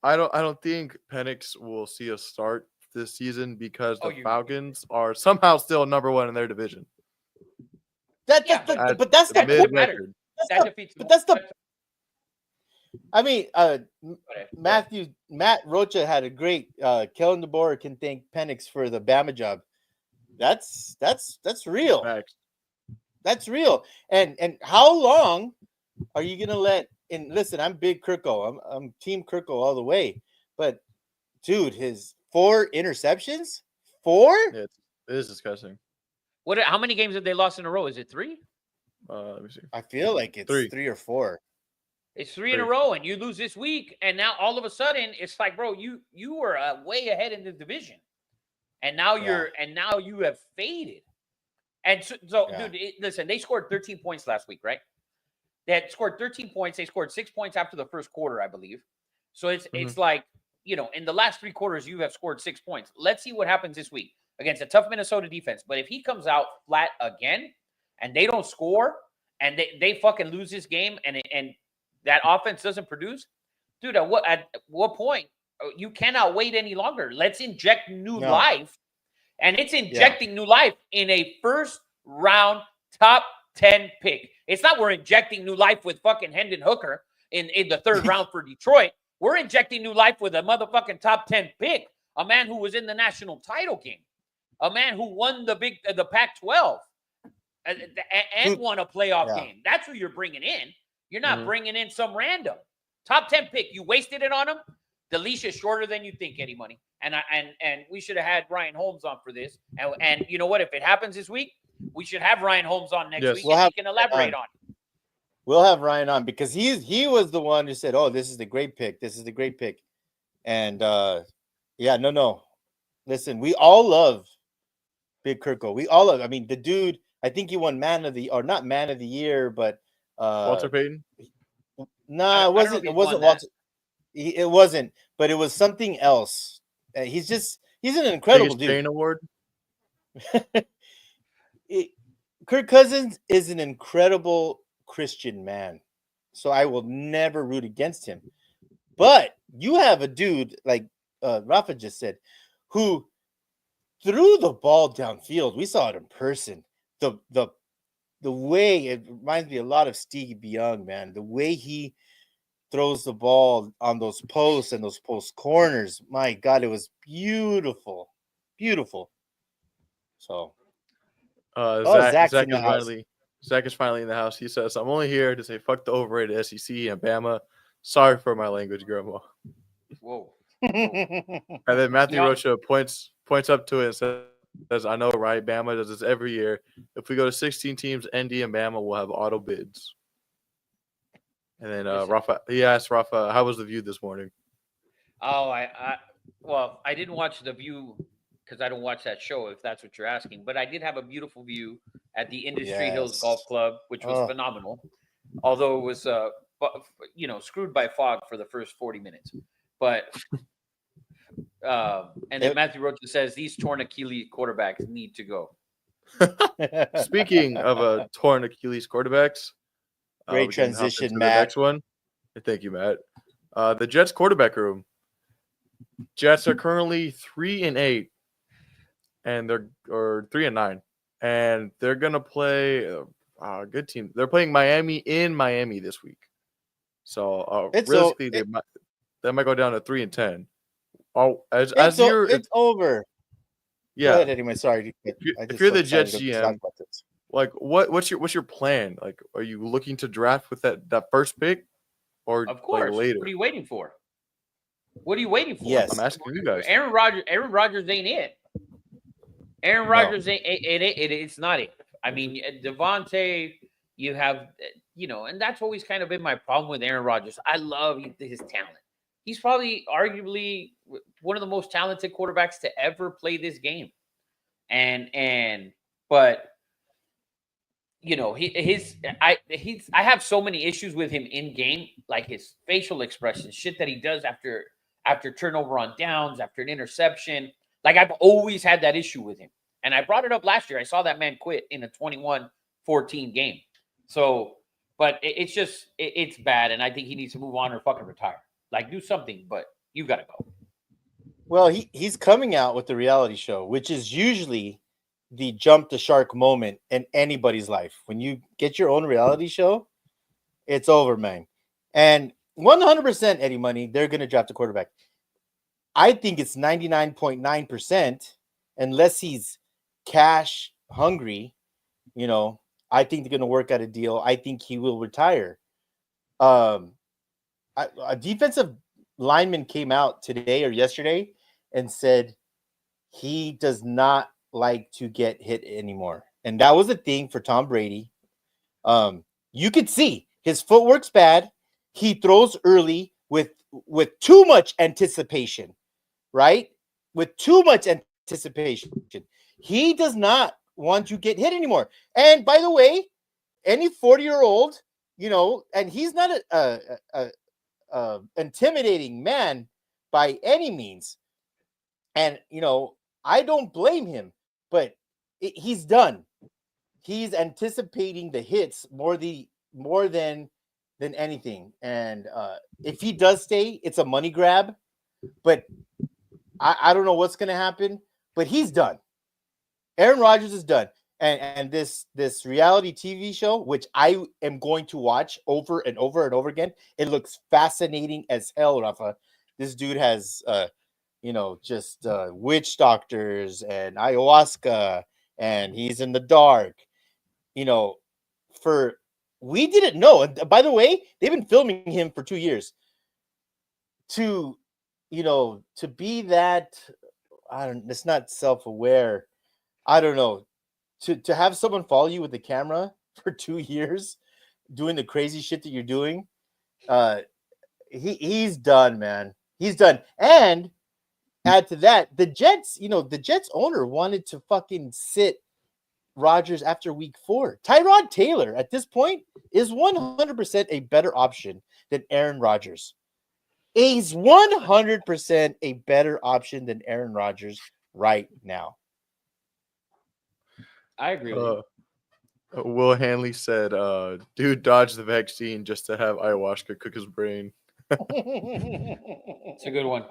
I don't think Penix will see a start this season because the Falcons are somehow still number 1 in their division. But that's the mid-record. That defeats. I mean, But Matt Rocha had a great. Kellen DeBoer can thank Penix for the Bama job. That's real. Facts. That's real. And how long are you gonna let? And listen, I'm big Kirko. I'm Team Kirko all the way. But dude, his 4 interceptions, 4. Yeah, it is disgusting. how many games have they lost in a row? Is it 3? Let me see. I feel like it's 3 or 4. It's 3 in a 3. row, and you lose this week, and now all of a sudden it's like, bro, you were way ahead in the division, and now you have faded. And so dude, listen, they scored 13 points last week, right? They had scored 13 points. They scored 6 points after the first quarter, I believe. So it's like, in the last 3 quarters, you have scored 6 points. Let's see what happens this week against a tough Minnesota defense. But if he comes out flat again and they don't score and they fucking lose this game and that offense doesn't produce, dude, at what point? You cannot wait any longer. Let's inject new life. And it's injecting new life in a first round top 10 pick. It's not we're injecting new life with fucking Hendon Hooker in the 3rd round for Detroit. We're injecting new life with a motherfucking top 10 pick, a man who was in the national title game, a man who won the Pac-12 and won a playoff game. That's who you're bringing in. You're not bringing in some random top 10 pick. You wasted it on him. The leash is shorter than you think, Eddie Money. And we should have had Ryan Holmes on for this. And you know what? If it happens this week, we should have Ryan Holmes on next week, and he can elaborate on it. We'll have Ryan on because he was the one who said, "Oh, this is the great pick. This is the great pick." And no. Listen, we all love Big Kirko. We all love. I mean, the dude. I think he won not man of the year, but Walter Payton. No, it wasn't. It wasn't Walter. It wasn't, but it was something else. He's an incredible dude. Payne Award. Kirk Cousins is an incredible Christian man, so I will never root against him. But you have a dude like Rafa just said, who threw the ball downfield. We saw it in person. The way it reminds me a lot of Stevie Young, man. The way he throws the ball on those posts and those post corners. My God, it was beautiful. So, Zach is finally in the house. He says, "I'm only here to say fuck the overrated SEC and Bama. Sorry for my language, Grandma." Whoa. And then Matthew Rocha points up to it and says, "I know, right? Bama does this every year. If we go to 16 teams, ND and Bama will have auto bids." And then he asked Rafa, "How was the view this morning?" Oh, I didn't watch the view because I don't watch that show, if that's what you're asking. But I did have a beautiful view at the Industry Hills Golf Club, which was phenomenal. Although it was, screwed by fog for the first 40 minutes. But and then Matthew Rocha says these torn Achilles quarterbacks need to go. Speaking of torn Achilles quarterbacks, great transition, Matt. The next one. Thank you, Matt. The Jets quarterback room. Jets are currently 3-8, and they're 3-9, and they're gonna play a good team. They're playing Miami in Miami this week, so realistically, they might go down to 3-10. It's over. Yeah. Go ahead, anyway. Sorry. If you're the Jets GM, like what's your plan? Like, are you looking to draft with that first pick, or of course? Later? What are you waiting for? What are you waiting for? Yes, I'm asking you guys. Aaron Rodgers ain't it. Aaron Rodgers ain't it's not it. I mean, Devontae, you have, and that's always kind of been my problem with Aaron Rodgers. I love his talent. He's probably arguably one of the most talented quarterbacks to ever play this game. But I have so many issues with him in game, like his facial expressions, shit that he does after turnover on downs, after an interception. Like, I've always had that issue with him. And I brought it up last year. I saw that man quit in a 21-14 game. So, but it's bad. And I think he needs to move on or fucking retire. Like, do something, but you got to go. Well, he's coming out with the reality show, which is usually the jump the shark moment in anybody's life. When you get your own reality show, it's over, man. And 100% Eddie Money, they're going to draft a quarterback. I think it's 99.9%, unless he's cash hungry. I think they're going to work out a deal. I think he will retire. A defensive lineman came out today or yesterday and said he does not like to get hit anymore. And that was a thing for Tom Brady. You could see his footwork's bad. He throws early with too much anticipation, right? With too much anticipation. He does not want to get hit anymore. And by the way, any 40-year-old, and he's not a intimidating man by any means. And, I don't blame him, but he's done. He's anticipating the hits more than anything. And if he does stay, it's a money grab. But I don't know what's going to happen. But he's done. Aaron Rodgers is done. And this reality TV show, which I am going to watch over and over and over again, it looks fascinating as hell, Rafa. This dude has, just witch doctors and ayahuasca, and he's in the dark. We didn't know. And by the way, they've been filming him for 2 years. To be that, it's not self-aware. I don't know. To have someone follow you with the camera for 2 years, doing the crazy shit that you're doing, he's done, man. He's done. And add to that, the Jets owner wanted to fucking sit Rodgers after week 4. Tyrod Taylor at this point is 100% a better option than Aaron Rodgers. He's 100% a better option than Aaron Rodgers right now. I agree with you. Will Hanley said, dude dodged the vaccine just to have ayahuasca cook his brain. It's a good one.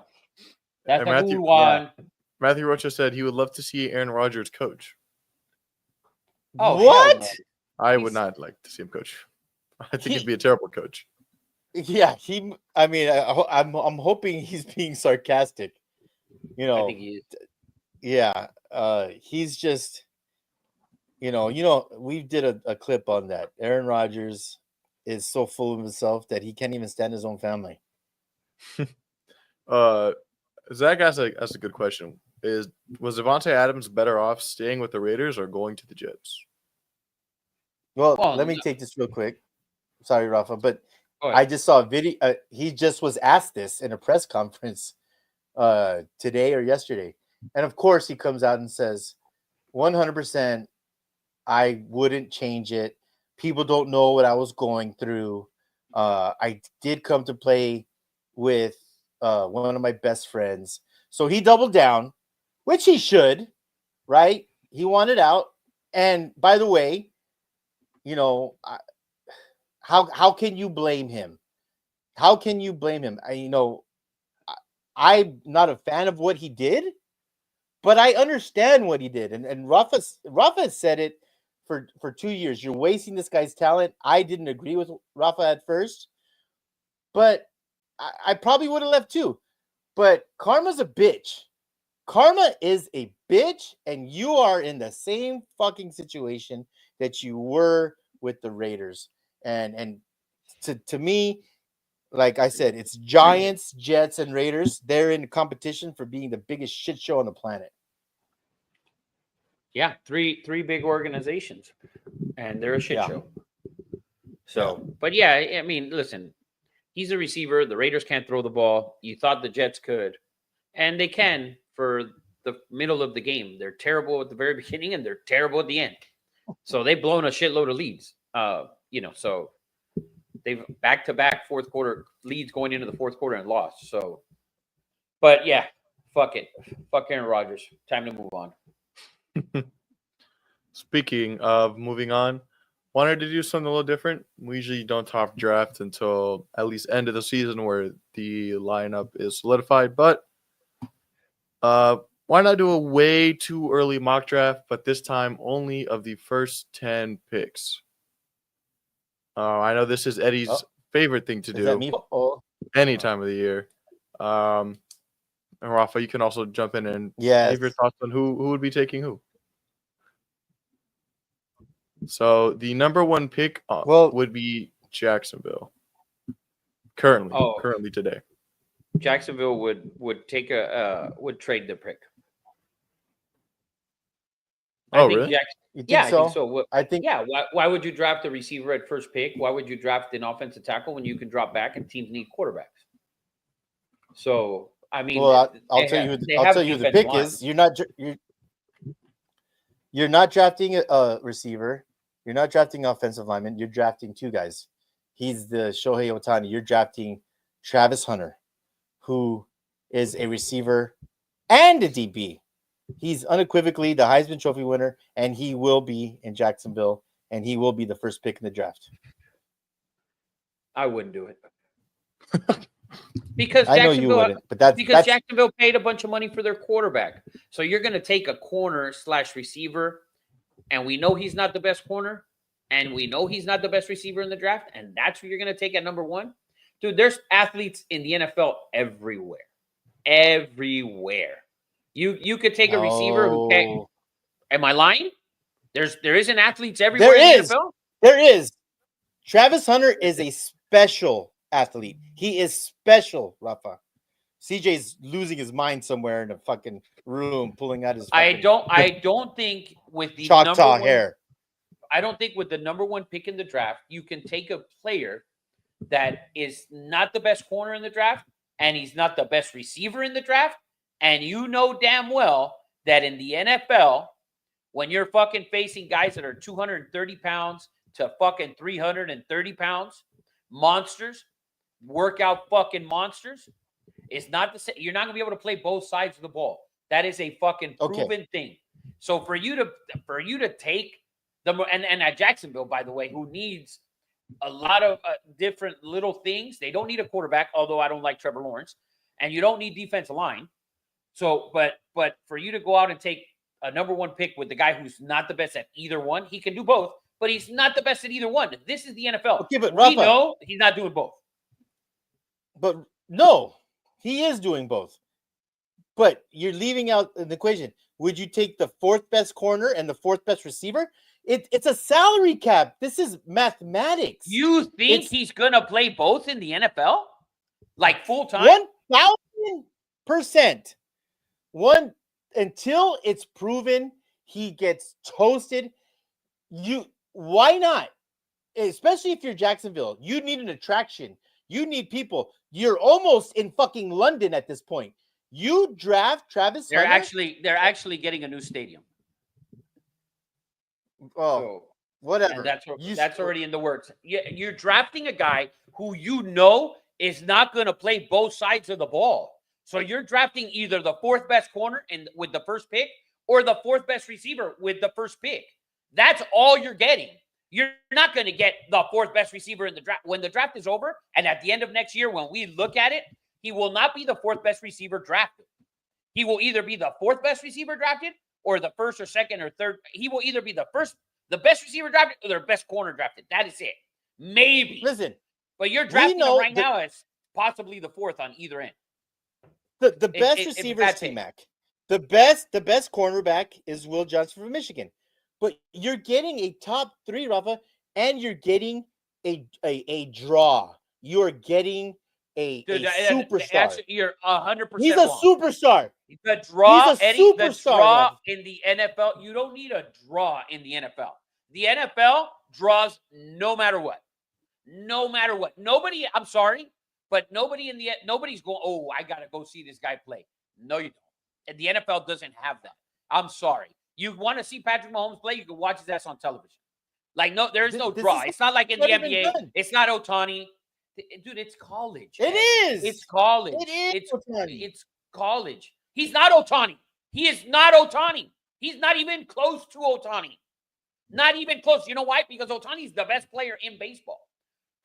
That's And a Matthew- good one. Matthew Rocha said he would love to see Aaron Rodgers coach. Oh, what? hell no. I would not like to see him coach. I think he'd be a terrible coach. Yeah, I'm hoping he's being sarcastic. I think he is. Yeah, he's just, we did a clip on that. Aaron Rodgers is so full of himself that he can't even stand his own family. Zach asked a good question. Was Devontae Adams better off staying with the Raiders or going to the Jets? Well, Well, let me no. take this real quick. Sorry, Rafa, but Go ahead. I just saw a video. He just was asked this in a press conference today or yesterday. And of course, he comes out and says, 100%, I wouldn't change it. People don't know what I was going through. I did come to play with one of my best friends. So he doubled down, which he should, right? He wanted out. And by the way, how can you blame him? How can you blame him? I'm not a fan of what he did, but I understand what he did. And Rafa said it for 2 years. You're wasting this guy's talent. I didn't agree with Rafa at first, but I probably would have left too. But karma's a bitch. Karma is a bitch, and you are in the same fucking situation that you were with the Raiders. And to me, like I said, it's Giants, Jets, and Raiders. They're in competition for being the biggest shit show on the planet. Yeah, three big organizations, and they're a shit show. So, but yeah, I mean, listen, he's a receiver. The Raiders can't throw the ball. You thought the Jets could, and they can for the middle of the game. They're terrible at the very beginning, and they're terrible at the end. So they've blown a shitload of leads. So they've back-to-back fourth quarter leads going into the fourth quarter and lost. So, but yeah, fuck it. Fuck Aaron Rodgers. Time to move on. Speaking of moving on, wanted to do something a little different. We usually don't talk draft until at least end of the season where the lineup is solidified. But why not do a way too early mock draft, but this time only of the first 10 picks? I know this is Eddie's favorite thing to Is that do me? Oh, any time of the year. And Rafa, you can also jump in and yes. give your thoughts on who would be taking who. So the number one pick would be Jacksonville. Currently today. Jacksonville would take would trade the pick. Oh, I think really? You think I so? think so. I think. Yeah. Why would you draft a receiver at first pick? Why would you draft an offensive tackle when you can drop back and teams need quarterbacks? So I mean, Well, I'll tell you who the pick is. You're not drafting a receiver. You're not drafting offensive lineman. You're drafting two guys. He's the Shohei Ohtani. You're drafting Travis Hunter, who is a receiver and a DB. He's unequivocally the Heisman Trophy winner, and he will be in Jacksonville, and he will be the first pick in the draft. I wouldn't do it. Because I know you wouldn't, but that's Jacksonville paid a bunch of money for their quarterback. So you're going to take a corner / receiver, and we know he's not the best corner, and we know he's not the best receiver in the draft, and that's who you're going to take at number one? Dude, there's athletes in the NFL everywhere. Everywhere. You could take a receiver who can't. Am I lying? There isn't athletes everywhere in the NFL? There is. Travis Hunter is a special athlete. He is special, Rafa. CJ's losing his mind somewhere in a fucking room, pulling out his. I don't think with the Choctaw hair. I don't think with the number one pick in the draft, you can take a player that is not the best corner in the draft, and he's not the best receiver in the draft, and you know damn well that in the NFL, when you're fucking facing guys that are 230 pounds to fucking 330 pounds, monsters, workout fucking monsters, it's not the same. You're not gonna be able to play both sides of the ball. That is a fucking proven thing. So for you to take the and at Jacksonville, by the way, who needs a lot of different little things. They don't need a quarterback, although I don't like Trevor Lawrence, and you don't need defensive line. So, but for you to go out and take a number one pick with the guy who's not the best at either one, he can do both, but he's not the best at either one. This is the NFL. Okay, but Rafa, we know he's not doing both. But no, he is doing both. But you're leaving out an equation. Would you take the fourth best corner and the fourth best receiver? It's a salary cap. This is mathematics. You think he's going to play both in the NFL? Like full time? 1,000%. Until it's proven he gets toasted. Why not? Especially if you're Jacksonville. You need an attraction. You need people. You're almost in fucking London at this point. You draft Travis Hunter. They're actually getting a new stadium. Oh, so, whatever. And that's already in the works. You're drafting a guy who you know is not going to play both sides of the ball. So you're drafting either the fourth best corner with the first pick or the fourth best receiver with the first pick. That's all you're getting. You're not going to get the fourth best receiver in the draft. When the draft is over and at the end of next year, when we look at it, he will not be the fourth best receiver drafted. He will either be the fourth best receiver drafted or the first or second or third. He will either be the best receiver drafted or the best corner drafted. That is it. Maybe. Listen. But you're drafting him right now as possibly the fourth on either end. The best receiver is T-Mac. The best cornerback is Will Johnson from Michigan. But you're getting a top three, Rafa, and you're getting a draw. You're getting a superstar. You're 100%. He's a superstar. The draw, He's a Eddie, superstar, the draw in the NFL. You don't need a draw in the NFL. The NFL draws no matter what. No matter what. Nobody, I'm sorry, but nobody's going, oh, I got to go see this guy play. No, you don't. And the NFL doesn't have that. I'm sorry. You want to see Patrick Mahomes play, you can watch his ass on television. Like, no, there is no draw. It's not like in the NBA. It's not Ohtani. Dude, it's college. It is. It's college. It is. It's college. He's not Ohtani. He is not Ohtani. He's not even close to Ohtani. Not even close. You know why? Because Ohtani is the best player in baseball.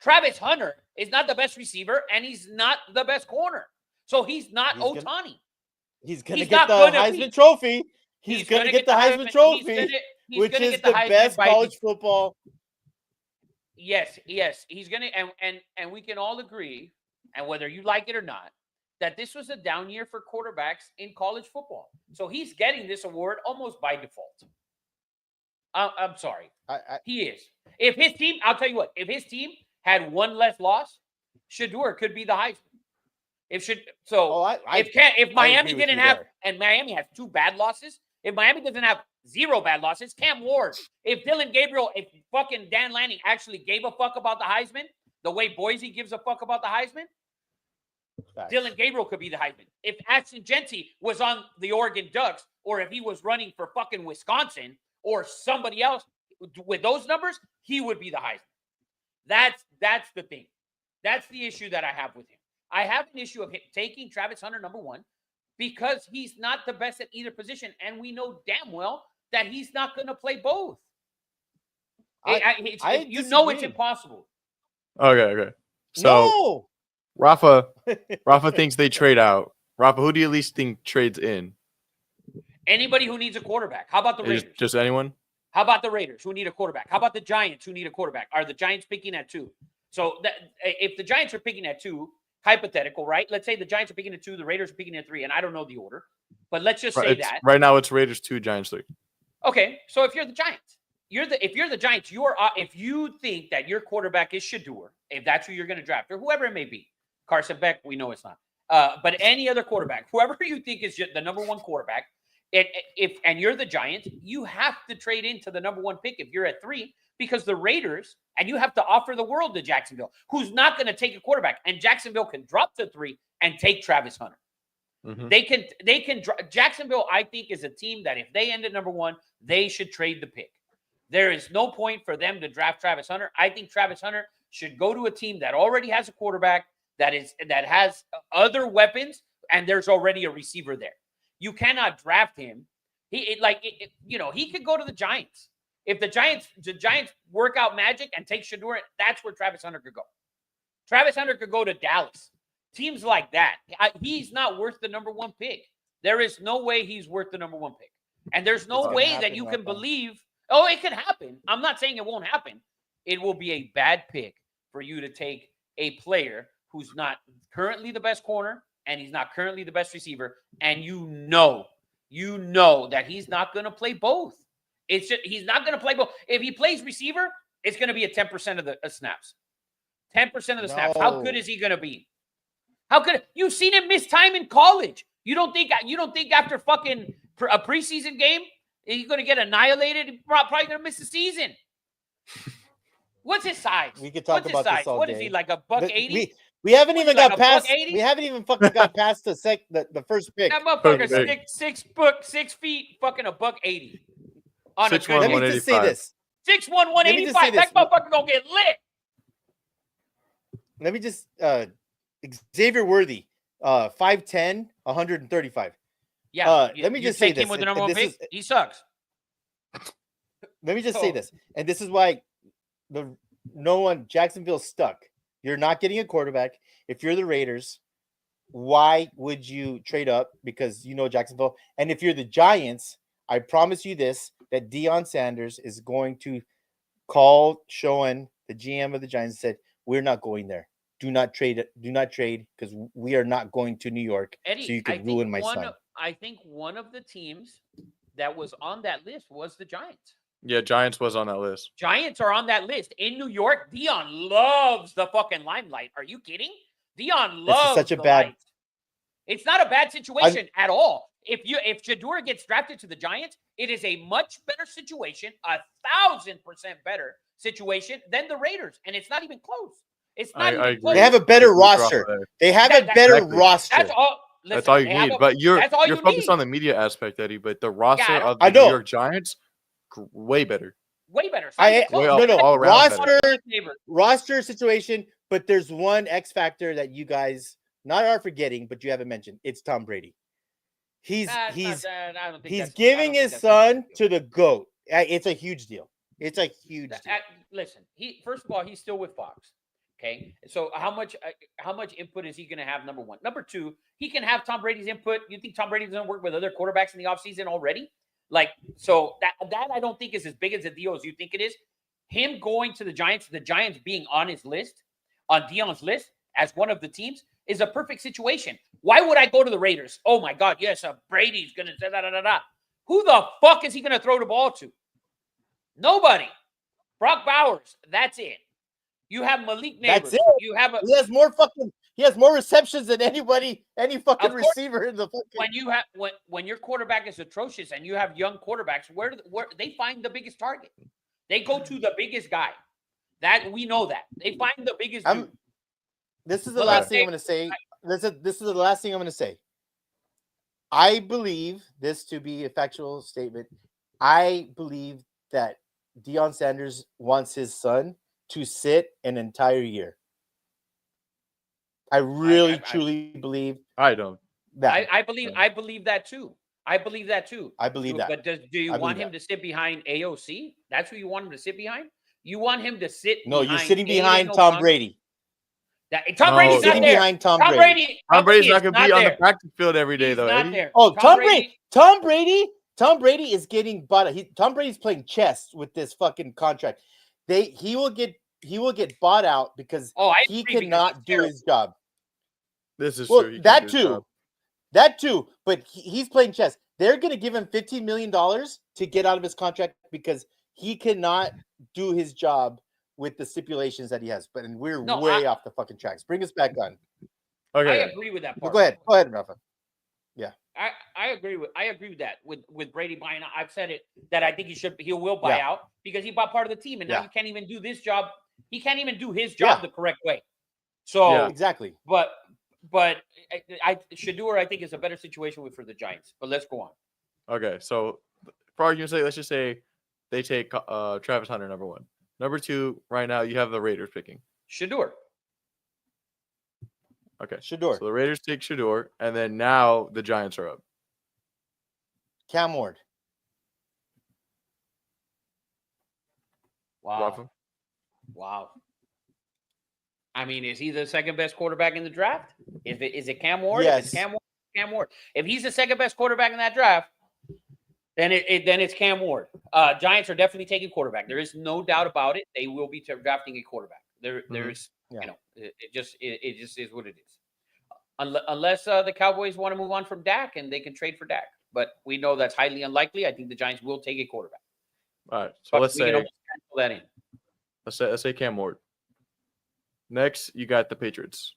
Travis Hunter is not the best receiver, and he's not the best corner. So he's not Ohtani. He's going to get the Heisman Trophy. He's going to get the Heisman Trophy, which is the best college football. Yes, he's gonna, and we can all agree, and whether you like it or not, that this was a down year for quarterbacks in college football. So he's getting this award almost by default. I'm sorry, he is. If his team, I'll tell you what, if his team had one less loss, Shedeur could be the Heisman. If Miami didn't have, and Miami has 2 bad losses, if Miami doesn't have 0 bad losses, Cam Ward, if Dylan Gabriel, if fucking Dan Lanning actually gave a fuck about the Heisman, the way Boise gives a fuck about the Heisman, Dylan Gabriel could be the Heisman. If Ashton Genty was on the Oregon Ducks, or if he was running for fucking Wisconsin or somebody else with those numbers, he would be the Heisman. That's the thing. That's the issue that I have with him. I have an issue of him taking Travis Hunter number 1 because he's not the best at either position, and we know damn well that he's not going to play both. It's impossible. Okay. So No! Rafa thinks they trade out. Rafa, who do you at least think trades in? Anybody who needs a quarterback. How about the Raiders? Just anyone? How about the Raiders who need a quarterback? How about the Giants who need a quarterback? Are the Giants picking at 2? So if the Giants are picking at 2, hypothetical, right? Let's say the Giants are picking at 2, the Raiders are picking at 3, and I don't know the order, but let's just say that. Right now it's Raiders 2, Giants 3. Okay, so if you're the Giants, if you're the Giants, if you think that your quarterback is Shedeur, if that's who you're going to draft, or whoever it may be, Carson Beck, we know it's not. But any other quarterback, whoever you think is the number 1 quarterback, and you're the Giants, you have to trade into the number 1 pick if you're at 3, because the Raiders, and you have to offer the world to Jacksonville, who's not going to take a quarterback, and Jacksonville can drop to 3 and take Travis Hunter. Mm-hmm. They can. Jacksonville, I think, is a team that if they end at number 1, they should trade the pick. There is no point for them to draft Travis Hunter. I think Travis Hunter should go to a team that already has a quarterback that has other weapons, and there's already a receiver there. You cannot draft him. He could go to the Giants. If the Giants work out magic and take Shedeur, that's where Travis Hunter could go. Travis Hunter could go to Dallas. Teams like that. He's not worth the number 1 pick. There is no way he's worth the number 1 pick. And there's no way that you can believe, it could happen. I'm not saying it won't happen. It will be a bad pick for you to take a player who's not currently the best corner and he's not currently the best receiver. And you know that he's not going to play both. It's just, he's not going to play both. If he plays receiver, it's going to be at 10% of the snaps. 10% of the snaps. How good is he going to be? How good? You've seen him miss time in college. You don't think after fucking a preseason game he's going to get annihilated? He's probably going to miss the season. What's his size? We could talk about this all day. What is he, like a $180? We haven't even got past. We haven't even fucking got past the first pick. That motherfucker 6 feet, fucking a $180. On a good. Let me just say this. 6'1", 185. That motherfucker gonna get lit. Let me just Xavier Worthy, 5'10", 135. Yeah. Let me just say this. Him with the number 1 pick? He sucks. Let me just say this, and this is why Jacksonville's stuck. You're not getting a quarterback. If you're the Raiders, why would you trade up? Because you know Jacksonville. And if you're the Giants, I promise you this, that Deion Sanders is going to call Schoen, the GM of the Giants, and said, we're not going there. Do not trade because we are not going to New York. Eddie, so you could ruin my son. I think one of the teams that was on that list was the Giants. Yeah, Giants was on that list. Giants are on that list. In New York, Deion loves the fucking limelight. Are you kidding? Deion loves the light. It's not a bad situation at all. If Shedeur gets drafted to the Giants, it is a much better situation, 1,000% better situation than the Raiders, and it's not even close. It's not even close. They have a better roster. They have a better roster. That's all. Listen, that's all you need. But you're focused on the media aspect, Eddie. But the roster of the New York Giants, way better. Way better. Roster situation. But there's one X factor that you guys not are forgetting, but you haven't mentioned. It's Tom Brady. He's giving his son to the GOAT. It's a huge deal. It's a huge deal. Listen, first of all, he's still with Fox. Okay, so how much input is he going to have? Number one. Number two, he can have Tom Brady's input. You think Tom Brady doesn't work with other quarterbacks in the offseason already? Like, so that I don't think is as big as a deal as you think it is. him going to the Giants being on his list, on Dion's list as one of the teams, is a perfect situation. Why would I go to the Raiders? Oh my God, yes, Brady's gonna da. Who the fuck is he gonna throw the ball to? Nobody. Brock Bowers. That's it. You have Malik Neighbors. That's it. You have a He has more receptions than any fucking Of course. receiver in the fucking. when you have when your quarterback is atrocious and you have young quarterbacks, where they find the biggest target? They go to the biggest guy. That we know that. They find the biggest dude. This is the Look, last thing I'm going to say. This is the last thing I'm going to say. I believe this to be a factual statement. I believe that Deion Sanders wants his son to sit an entire year. I really, truly believe I don't. that. I believe that too. I believe that. But do you want him to sit behind AOC? That's who you want him to sit behind? You want him to sit No, you're behind sitting behind Tom Brady. Tom No, Brady's not sitting there. behind Tom Brady. Tom Brady's is not going to be on the there. practice field every day, He's though. not Eddie. there. Oh, Tom Brady is getting bought. Tom Brady's playing chess with this fucking contract. He will get bought out because he cannot do his job. This is Well, true. He that can't do his job. That too. But he's playing chess. They're going to give him $15 million to get out of his contract because he cannot do his job with the stipulations that he has. But we're way off the fucking tracks. Bring us back on. Okay. I agree with that part. Go ahead, Rafa. Yeah. I agree with that with Brady buying out. I've said it that I think he will buy out because he bought part of the team and now he can't even do this job. He can't even do his job the correct way. So exactly. But Shador I think is a better situation for the Giants. But let's go on. Okay, so for argument's sake, let's just say they take Travis Hunter number 1. Number 2, right now you have the Raiders picking Shador. Okay, Shador. So the Raiders take Shador, and then now the Giants are up. Cam Ward. Wow. I mean, is he the second best quarterback in the draft? Is it Cam Ward? Yes. If it's Cam Ward. If he's the second best quarterback in that draft, then it's Cam Ward. Giants are definitely taking quarterback. There is no doubt about it. They will be drafting a quarterback. There's it just is what it is. Unless the Cowboys want to move on from Dak and they can trade for Dak, but we know that's highly unlikely. I think the Giants will take a quarterback. All right, so let's say that in. Let's say Cam Ward. Next, you got the Patriots.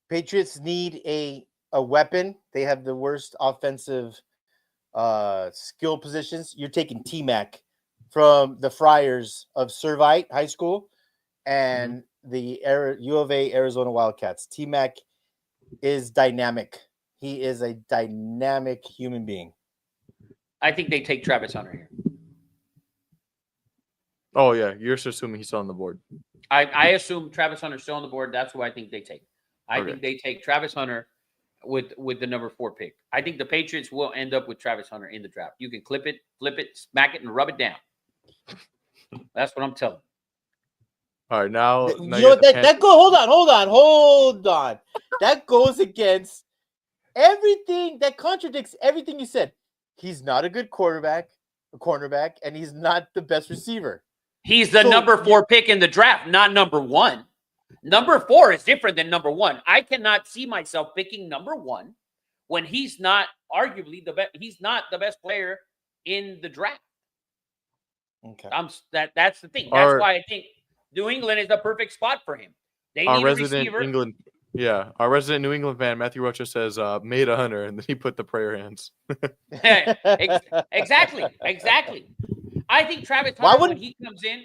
Patriots need a weapon. They have the worst offensive skill positions. You're taking T-Mac from the Friars of Servite High School and the U of A Arizona Wildcats. T-Mac is dynamic. He is a dynamic human being. I think they take Travis Hunter here. Oh, yeah. You're just assuming he's still on the board. I assume Travis Hunter's still on the board. That's who I think they take. I think they take Travis Hunter with the number 4 pick. I think the Patriots will end up with Travis Hunter in the draft. You can clip it, flip it, smack it, and rub it down. That's what I'm telling you. All right, now hold on. That goes against everything. That contradicts everything you said. He's not a good cornerback, and he's not the best receiver. He's the number 4 pick in the draft, not number 1. Number 4 is different than number 1. I cannot see myself picking number 1 when he's not arguably the best. He's not the best player in the draft. Okay, that's the thing. That's why I think New England is the perfect spot for him. They need a receiver. Our resident New England fan, Matthew Rocha, says made a hunter, and then he put the prayer hands. Exactly. I think Travis Hunter, when he comes in,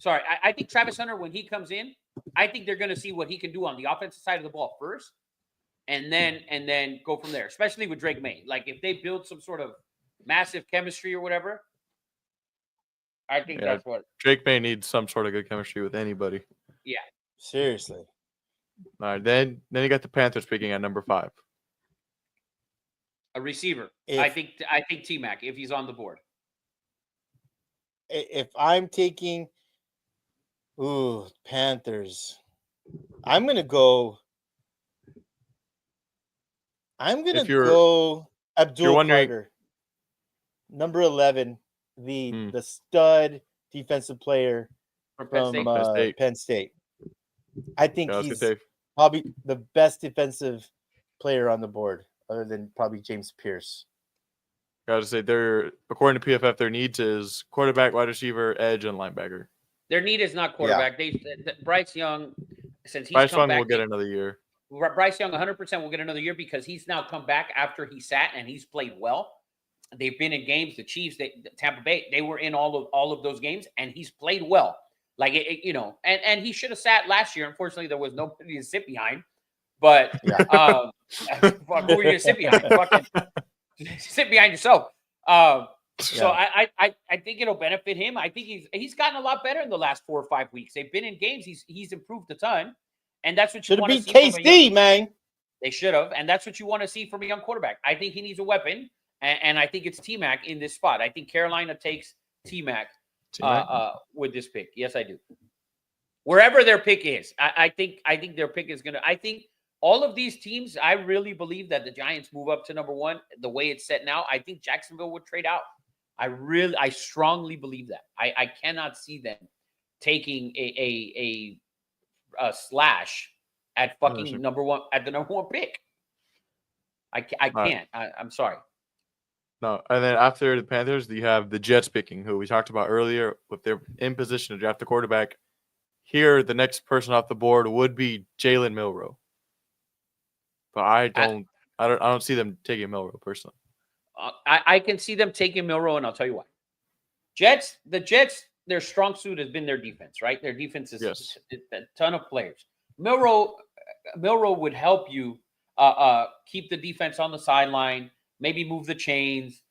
I think Travis Hunter, when he comes in, I think they're going to see what he can do on the offensive side of the ball first, and then go from there, especially with Drake May. Like, if they build some sort of massive chemistry or whatever, I think that's what. Drake May needs some sort of good chemistry with anybody. Yeah. Seriously. All right, then you got the Panthers picking at number 5. A receiver. I think T-Mac, if he's on the board. If I'm taking Panthers, I'm gonna go Abdul Carter, number 11 the stud defensive player From Penn from State. Penn State. I think Yeah, that's he's good take. probably the best defensive player on the board, other than probably James Pierce. Gotta say, they're according to PFF, their needs is quarterback, wide receiver, edge, and linebacker. Their need is not quarterback. Bryce Young, since he's Bryce come Young back, will get another year. Bryce Young 100% will get another year because he's now come back after he sat and he's played well. They've been in games. The Chiefs, Tampa Bay, they were in all of those games, and he's played well. Like and he should have sat last year. Unfortunately, there was nobody to sit behind. But fuck, who are you to sit behind? Fucking sit behind yourself. So I think it'll benefit him. I think he's gotten a lot better in the last 4 or 5 weeks. They've been in games. He's improved a ton, and that's what you Should want to have see. beat KC, man. They should have, and that's what you want to see from a young quarterback. I think he needs a weapon, and I think it's T-Mac in this spot. I think Carolina takes T-Mac with this pick. Yes, I do. Wherever their pick is, I think their pick is gonna. I think all of these teams. I really believe that the Giants move up to number 1. The way it's set now, I think Jacksonville would trade out. I strongly believe that. I cannot see them taking a slash at fucking number 1 at the number 1 pick. I can't. I'm sorry. No, and then after the Panthers, you have the Jets picking, who we talked about earlier. If they're in position to draft the quarterback, here the next person off the board would be Jalen Milroe. But I don't see them taking Milroe personally. I can see them taking Milroe, and I'll tell you why. The Jets, their strong suit has been their defense, right? Their defense is a ton of players. Milroe would help you keep the defense on the sideline, maybe move the chains,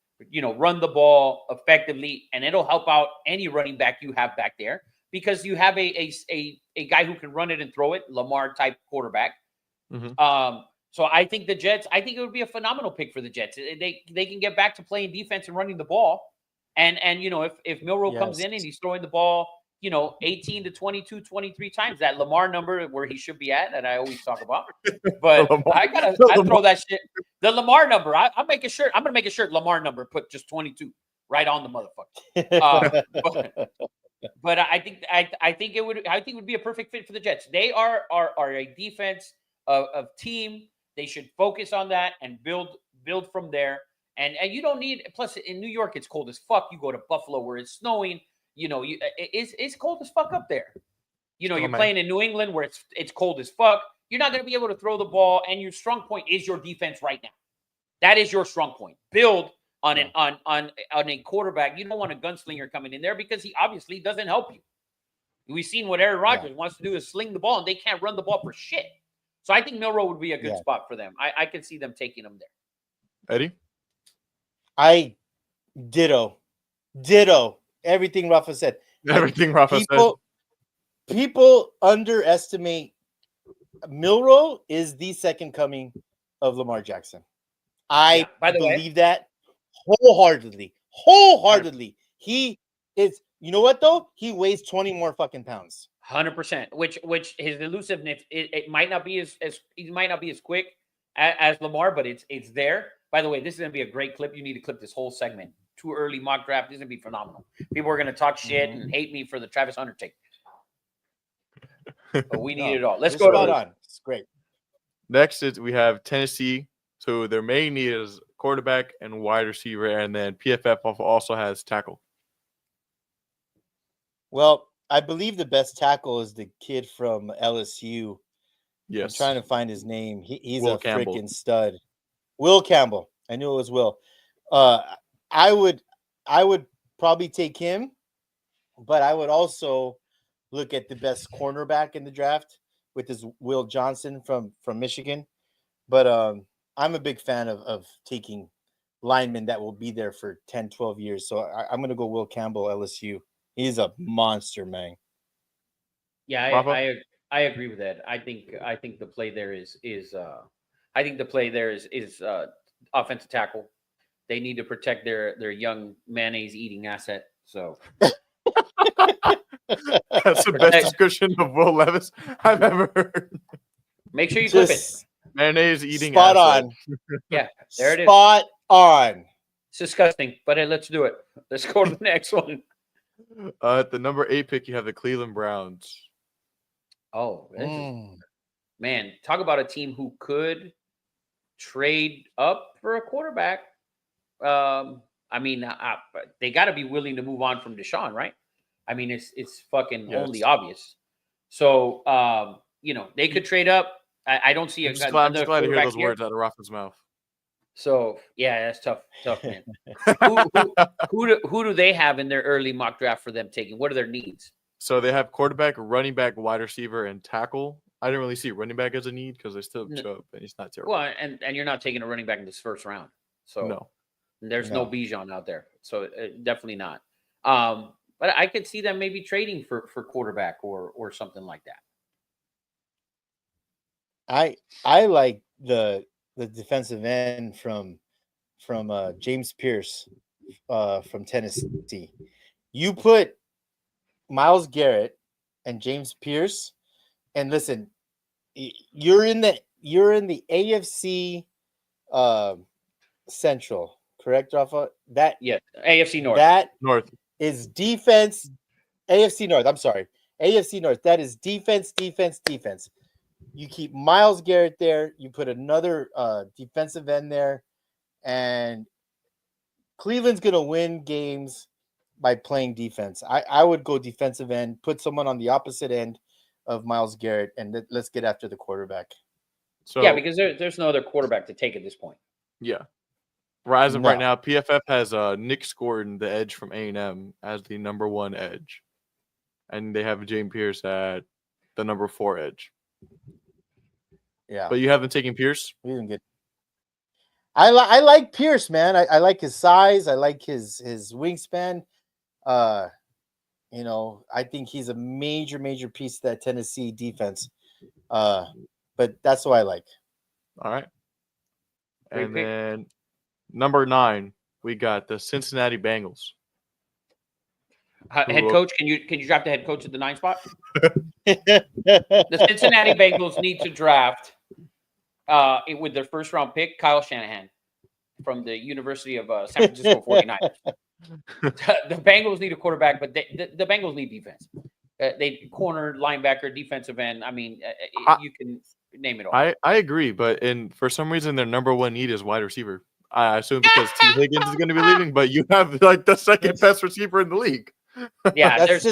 run the ball effectively, and it'll help out any running back you have back there because you have a guy who can run it and throw it, Lamar type quarterback. Mm-hmm. So I think the Jets, it would be a phenomenal pick for the Jets. They can get back to playing defense and running the ball. And if Milroe comes in and he's throwing the ball, 18 to 22, 23 times, that Lamar number where he should be at, that I always talk about. But I throw that shit. The Lamar number, I'll make a shirt. I'm going to make a shirt, Lamar number, put just 22 right on the motherfucker. But I think it would be a perfect fit for the Jets. They are a defense of team. They should focus on that and build from there. And you don't need. Plus, in New York, it's cold as fuck. You go to Buffalo where it's snowing. It's cold as fuck up there. You're playing in New England where it's cold as fuck. You're not going to be able to throw the ball, and your strong point is your defense right now. That is your strong point. Build on a quarterback. You don't want a gunslinger coming in there because he obviously doesn't help you. We've seen what Aaron Rodgers wants to do is sling the ball, and they can't run the ball for shit. So I think Milroe would be a good spot for them. I can see them taking him there. Eddie? I ditto everything Rafa said. Everything Rafa said. People underestimate Milroe is the second coming of Lamar Jackson. I believe that wholeheartedly. He is. You know what though? He weighs 20 more fucking pounds. 100%. Which his elusiveness, it might not be as he might not be as quick as Lamar, but it's there. By the way, this is gonna be a great clip. You need to clip this whole segment. Too early mock draft. This is gonna be phenomenal. People are gonna talk shit and hate me for the Travis Hunter take. But we need it all. Let's go on. It's great. Next is we have Tennessee. So their main need is quarterback and wide receiver, and then PFF also has tackle. Well, I believe the best tackle is the kid from LSU. Yes. I'm trying to find his name. He's Will a Campbell. freaking stud. Will Campbell. I knew it was Will. I would probably take him, but I would also look at the best cornerback in the draft, which is Will Johnson from Michigan. But I'm a big fan of taking linemen that will be there for 10, 12 years. So I'm going to go Will Campbell, LSU. He's a monster, man. Yeah, I agree with that. I think the play there is offensive tackle. They need to protect their young mayonnaise eating asset. So that's the best description of Will Levis I've ever heard. Make sure you clip it. Mayonnaise eating spot asset. on. Yeah, there it is. Spot on. It's disgusting, but hey, let's do it. Let's go to the next one. At the number 8 pick, you have the Cleveland Browns. Oh, this is, Mm. man, talk about a team who could trade up for a quarterback. I mean, they got to be willing to move on from Deshaun, right? I mean, it's fucking only Yes. obvious. So, they could trade up. I don't see I'm just glad to hear quarterback those here. words out of Rafa's mouth. So, yeah, that's tough, man. Who do they have in their early mock draft for them taking? What are their needs? So they have quarterback, running back, wide receiver, and tackle. I didn't really see running back as a need because they still have Chubb, and he's not terrible. Well, and you're not taking a running back in this first round. So No. there's no Bijan out there. So definitely not. But I could see them maybe trading for quarterback or something like that. I like the defensive end from James Pierce from Tennessee. You put Myles Garrett and James Pierce, and listen, you're in the AFC Central, correct, Rafa? Yeah, AFC North. That North. is defense. AFC North. I'm sorry, AFC North. That is defense. You keep Myles Garrett there. You put another defensive end there, and Cleveland's gonna win games by playing defense. I would go defensive end, put someone on the opposite end of Myles Garrett, and let's get after the quarterback. So yeah, because there's no other quarterback to take at this point. yeah. As of No. right now, PFF has Nick Scourton, the edge from A&M, as the number 1 edge, and they have James Pierce at the number 4 edge. Yeah, But you haven't taken Pierce? we didn't get. I like Pierce, man. I like his size. I like his wingspan. I think he's a major piece of that Tennessee defense. But that's what I like. All right. Great And pick. then number 9, we got the Cincinnati Bengals. Head coach, can you draft the head coach at the 9 spot? The Cincinnati Bengals need to draft with their first round pick, Kyle Shanahan from the University of San Francisco 49ers. The Bengals need a quarterback, but the Bengals need defense. They corner, linebacker, defensive end. I mean, you can name it all. I agree, but for some reason their number 1 need is wide receiver. I assume because T. Higgins is going to be leaving, but you have like the second best receiver in the league. Yeah, That's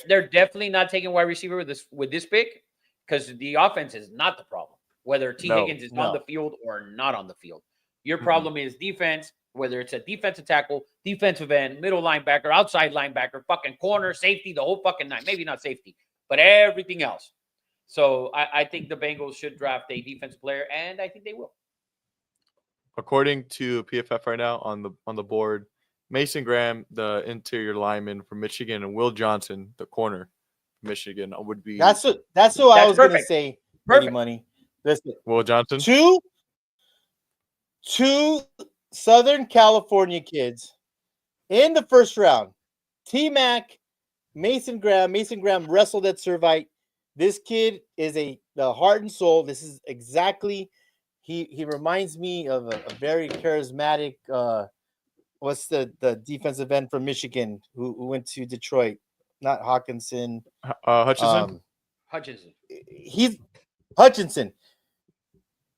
they're definitely not taking wide receiver with this pick because the offense is not the problem. Whether T. Higgins is on the field or not on the field, your problem is defense. Whether it's a defensive tackle, defensive end, middle linebacker, outside linebacker, fucking corner, safety, the whole fucking nine. Maybe not safety, but everything else. So I think the Bengals should draft a defensive player, and I think they will. According to PFF right now on the board, Mason Graham, the interior lineman from Michigan, and Will Johnson, the corner from Michigan, would be. That's what I was going to say. Perfect. Money. Listen, Will Johnson. Two Southern California kids in the first round. T-Mac, Mason Graham. Mason Graham wrestled at Servite. This kid is the heart and soul. This is exactly. He reminds me of a very charismatic. What's the defensive end from Michigan who went to Detroit? Not Hawkinson. Hutchinson. Hutchinson. He's Hutchinson.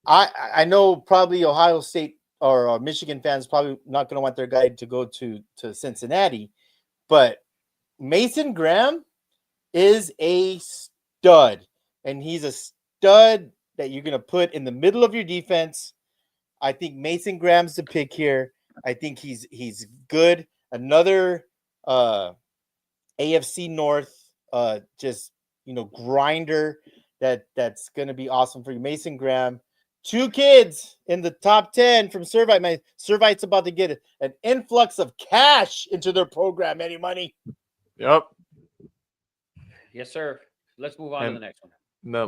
I know probably Ohio State or Michigan fans probably not going to want their guy to go to Cincinnati, but Mason Graham is a stud, and he's a stud that you're going to put in the middle of your defense. I think Mason Graham's the pick here. I think he's good. Another AFC North grinder that's going to be awesome for you. Mason Graham. 2 kids in the top 10 from Servite. My Servite's about to get an influx of cash into their program. Any money? Yep. Yes, sir. Let's move on to the next one. The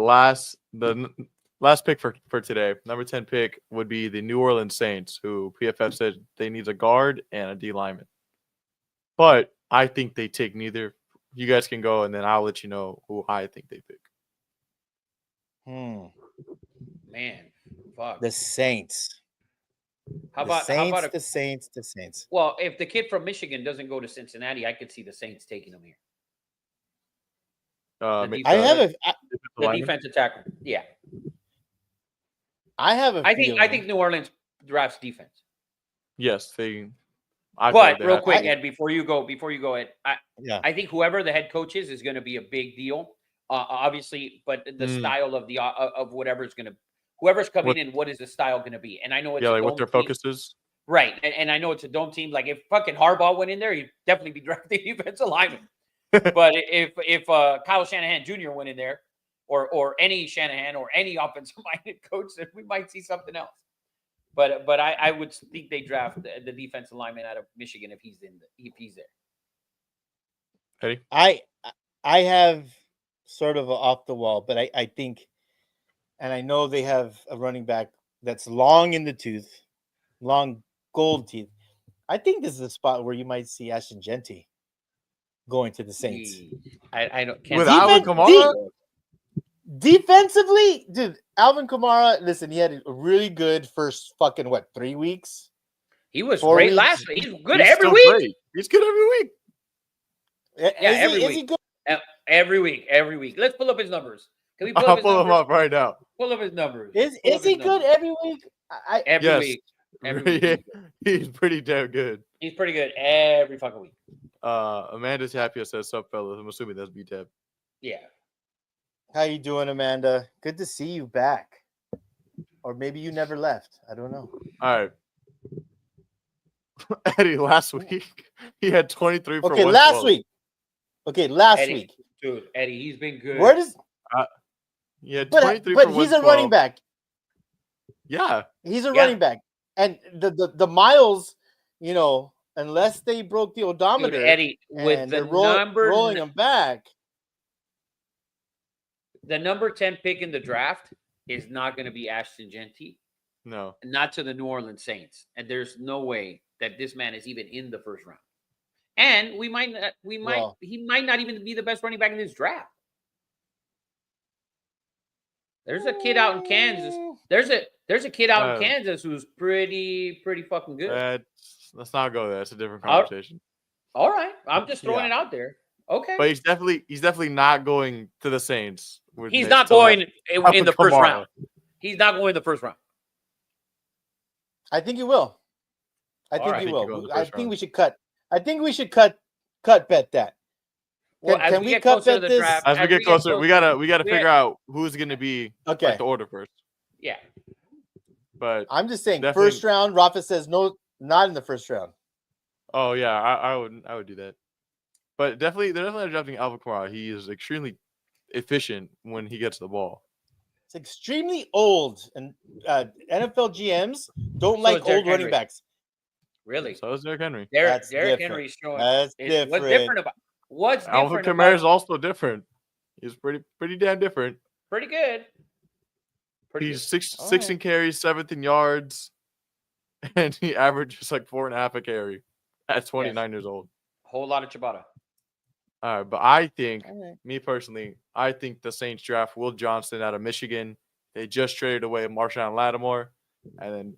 last pick for today, number 10 pick, would be the New Orleans Saints, who PFF said they need a guard and a D lineman. But I think they take neither. You guys can go, and then I'll let you know who I think they pick. Man, fuck. The Saints. How The about Saints, a the Saints, the Saints. well, if the kid from Michigan doesn't go to Cincinnati, I could see the Saints taking him here. I have a The defensive tackle. Yeah. I have a I feeling. think New Orleans drafts defense. Yes, I feel But like they real have quick, to. Ed, before you go, Ed, yeah. I think whoever the head coach is going to be a big deal. Obviously, but the style of the of whatever's going to whoever's coming in, what is the style going to be? And I know it's Yeah, a like what dome their team. focus is. Right, and I know it's a dome team. Like if fucking Harbaugh went in there, he'd definitely be drafting defensive lineman. But if Kyle Shanahan Jr. went in there, or any Shanahan or any offensive minded coach, then we might see something else. But I would think they draft the defensive lineman out of Michigan if he's there. Eddie? I have sort of off the wall, but I think, and I know they have a running back that's long in the tooth, long gold teeth. I think this is a spot where you might see Ashton Genty going to the Saints. I don't can't With see Alvin it. Kamara? Defensively, dude, Alvin Kamara, listen, he had a really good first fucking 3 weeks? He was 4 great weeks? last week. He's good He's every still week. great. He's good every week. Yeah, is every he, week. Is he good? Every week. Let's pull up his numbers. Can we pull I'll up his pull him numbers? up right now. Pull up his numbers. Is Pull up he his good numbers. every week? Every Yes. week. Every week. He's pretty damn good. He's pretty good every fucking week. Amanda's happy. Says, "Sup, fellas." I'm assuming that's B-Tab. Yeah. How you doing, Amanda? Good to see you back. Or maybe you never left. I don't know. All right. Eddie, last week he had 23 for Okay, 112. last week. Okay, last Eddie, week. dude, Eddie, he's been good. Where does He had but 23 but for he's a 112. running back. Yeah. He's a Yeah. running back. And the miles, unless they broke the Dude, odometer, Eddie, with and the they're number rolling them back. the number 10 pick in the draft is not going to be Ashton Genty, No. not to the New Orleans Saints. And there's no way that this man is even in the first round. And he might not even be the best running back in this draft. There's a kid out in Kansas. There's a kid out in Kansas who's pretty fucking good. Let's not go there. That's a different conversation. All right, I'm just throwing it out there. Okay, But he's definitely not going to the Saints. he's not going in the first round. He's not going in the first round. I think he will. I think right. he I think he goes will. the I first think round. we should cut. I think we should cut bet that. Well, as Can we we get cut closer to bet the this? draft, As we get closer, we gotta we figure out who's gonna be Okay. like the order first. Yeah, But I'm just saying, Definitely- first round. Rafa says no, not in the first round. oh yeah, I would do that. But definitely, they're definitely drafting Alvin Kamara. He is extremely efficient when he gets the ball. It's extremely old, and NFL GMs don't So like is Derrick old running Henry. backs. really. So is Derrick Henry. That's Derrick different. Henry's showing. That's What's different. different about what's Alvin different Kamara is about also different. He's pretty damn different. pretty good. He's good. six in carries, 7th in yards, and he averages like 4.5 a carry at 29 years old. Whole lot of Ciabatta. All right, but I think, All right. me personally, I think the Saints draft Will Johnson out of Michigan. They just traded away Marshawn Lattimore, and then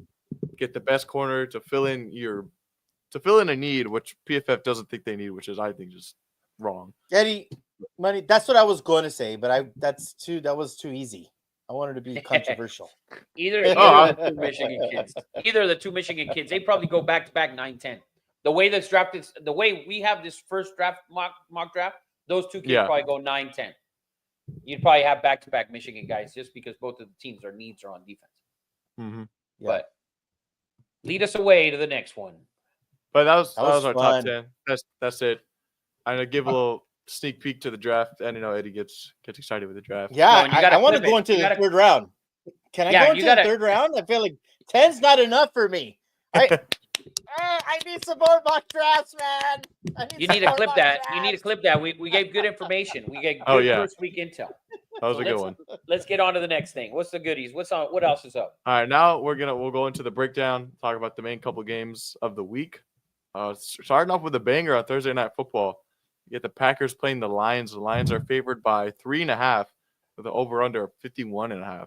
get the best corner to fill in a need, which PFF doesn't think they need, which is I think just wrong. Eddie, money. That's what I was going to say, but that was too easy. I wanted to be controversial. Either Oh, of the two Michigan kids. Either of the two Michigan kids. They probably go back to back 9-10. The way this draft is, the way we have this first draft mock draft, those two kids probably go 9-10. You'd probably have back to back Michigan guys just because both of the teams' needs are on defense. Mm-hmm. Yeah. But lead us away to the next one. But that was our fun. top 10. That's it. I'm gonna give a little sneak peek to the draft, and Eddie gets excited with the draft. Yeah, No, and you I gotta want to flip go it. into You the gotta- third round. Can I Yeah, go you into gotta- the third round? I feel like 10's not enough for me. I need some more mock drafts, man. You need to clip that. You need to clip that. We gave good information. We gave good first week intel. That was a good one. Let's get on to the next thing. What's the goodies? What's on? What else is up? All right, now we'll go into the breakdown, talk about the main couple games of the week. Starting off with a banger on Thursday Night Football. You get the Packers playing the Lions. The Lions are favored by 3.5 with the over/under of 51.5.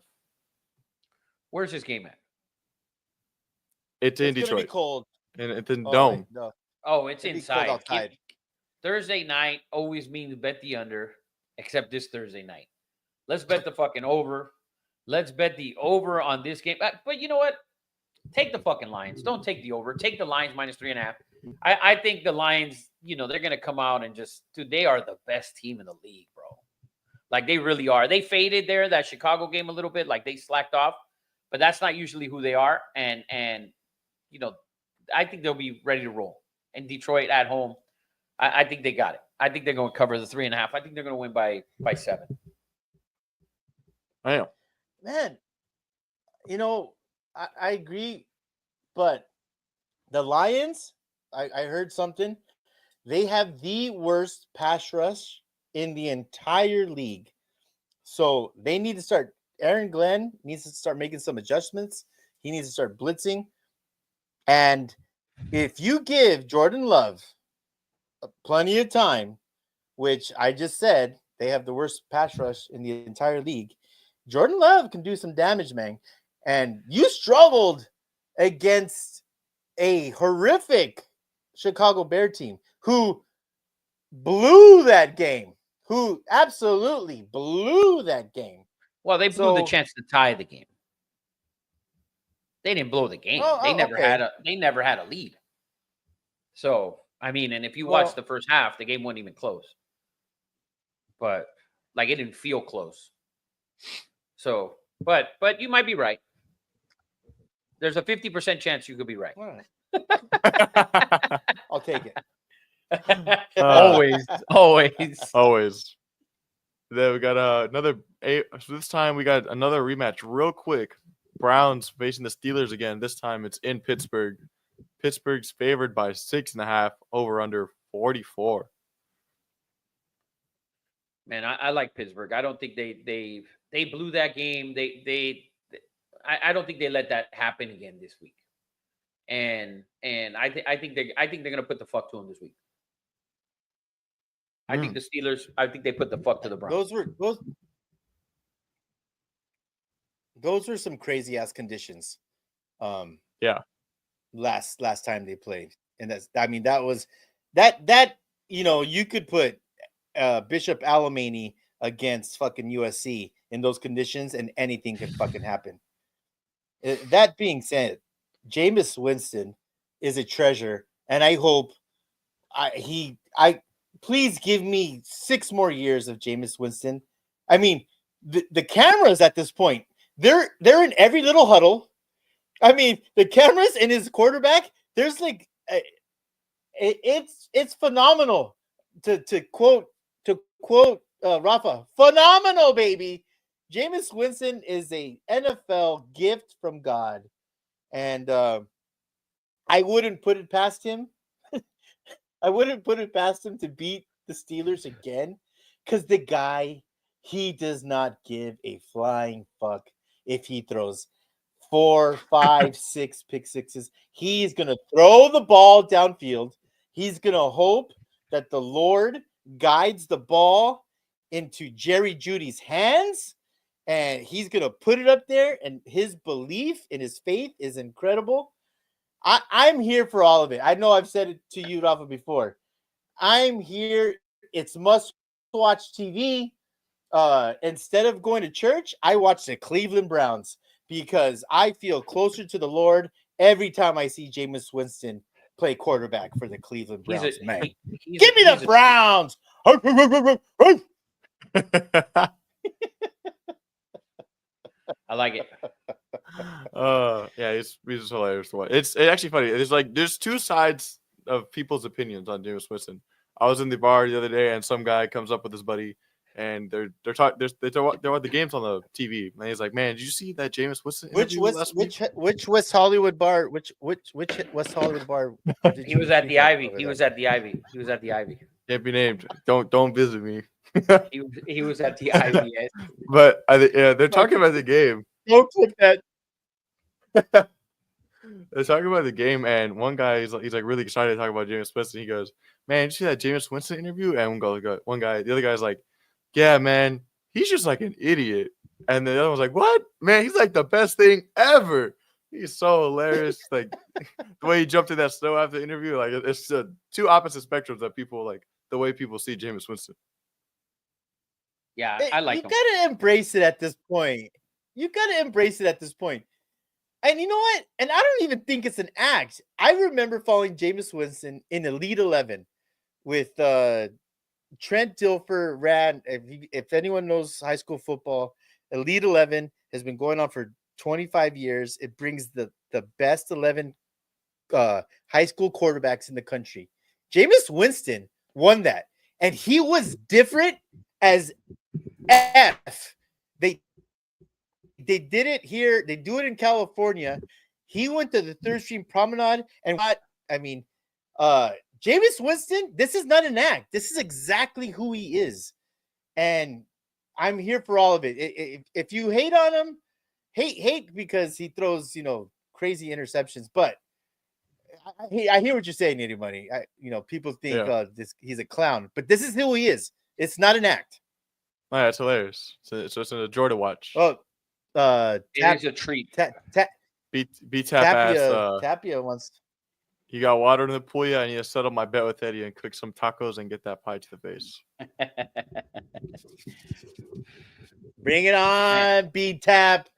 Where's this game at? It's in It's gonna be Detroit, cold. and it's in Oh, Dome. wait, no. Oh, it's It'd be cold inside. outside. Thursday night always means bet the under, except this Thursday night. Let's bet the fucking over. Let's bet the over on this game. But you know what? Take the fucking Lions. Don't take the over. Take the Lions minus 3.5. I think the Lions, they're gonna come out and dude, they are the best team in the league, bro. Like they really are. They faded there that Chicago game a little bit, like they slacked off, but that's not usually who they are. And I think they'll be ready to roll. And Detroit at home, I think they got it. I think they're going to cover the 3.5. I think they're going to win by 7. I am. Man, I agree, but the Lions, I heard something. They have the worst pass rush in the entire league. So they need to start. Aaron Glenn needs to start making some adjustments. He needs to start blitzing. And if you give Jordan Love plenty of time, which I just said they have the worst pass rush in the entire league, Jordan Love can do some damage, man. And you struggled against a horrific Chicago Bear team who blew that game, who absolutely blew that game. Well, they blew the chance to tie the game. They didn't blow the game. They never had a lead. So, I mean, and if you watch the first half, the game wasn't even close. But like it didn't feel close. So, but you might be right. There's a 50% chance you could be right. All right. I'll take it. Always. Then we got another 8. So this time we got another rematch real quick. Browns facing the Steelers again. This time it's in Pittsburgh. Pittsburgh's favored by 6.5, over under 44. Man, I like Pittsburgh. I don't think they blew that game. I don't think they let that happen again this week. And I think they're gonna put the fuck to them this week. I think the Steelers. I think they put the fuck to the Browns. Those were some crazy ass conditions. Yeah. Last time they played, and that was that you could put Bishop Alamany against fucking USC in those conditions, and anything could fucking happen. That being said, Jameis Winston is a treasure, and I hope please give me 6 more years of Jameis Winston. I mean, the cameras at this point, they're in every little huddle. I mean, the cameras and his quarterback, there's like it's phenomenal to quote Rafa, phenomenal, baby. Jameis Winston is a NFL gift from God, and I wouldn't put it past him. I wouldn't put it past him to beat the Steelers again, because the guy, he does not give a flying fuck if he throws 4, 5, 6 pick sixes. He's going to throw the ball downfield. He's going to hope that the Lord guides the ball into Jerry Jeudy's hands, and he's going to put it up there, and his belief in his faith is incredible. I'm here for all of it. I know I've said it to you, Rafa, before. I'm here. It's must-watch TV. Instead of going to church, I watch the Cleveland Browns because I feel closer to the Lord every time I see Jameis Winston play quarterback for the Cleveland Browns. Give me the Browns! I like it. Yeah, he's hilarious to watch. It's actually funny. There's 2 sides of people's opinions on Jameis Winston. I was in the bar the other day, and some guy comes up with his buddy, and they're watching the games on the TV. And he's like, "Man, did you see that Jameis Winston interview last week?" Which West Hollywood bar? Which West Hollywood bar? He was at the Ivy. He was at the Ivy. He was at the Ivy. Can't be named. Don't visit me. He was at the Ivy. Yes. But they're talking about the game. Don't click that. They're talking about the game, and one guy he's like really excited to talk about Jameis Winston. He goes, "Man, did you see that Jameis Winston interview?" And the other guy's like, "Yeah, man, he's just like an idiot." And the other one's like, "What? Man, he's like the best thing ever." He's so hilarious. Like the way he jumped in that snow after the interview. Like it's two opposite spectrums that people like the way people see Jameis Winston. Yeah, I like you him. gotta embrace it at this point. You gotta embrace it at this point. And you know what? And I don't even think it's an act. I remember following Jameis Winston in Elite 11 with Trent Dilfer ran. If anyone knows high school football, Elite 11 has been going on for 25 years. It brings the best 11 high school quarterbacks in the country. Jameis Winston won that, and he was different as F. They did it here. They do it in California. He went to the Third Stream Promenade, and what I mean, Jameis Winston. This is not an act. This is exactly who he is, and I'm here for all of it. If you hate on him, hate because he throws crazy interceptions. But I hear what you're saying, Eddie Money. People think he's a clown, but this is who he is. It's not an act. Oh, yeah, it's hilarious. So it's a joy to watch. Oh. It is a treat. Be tap ass. Tapia wants. You got water in the pool, yeah. I need to settle my bet with Eddie and cook some tacos and get that pie to the face. Bring it on, B-Tap.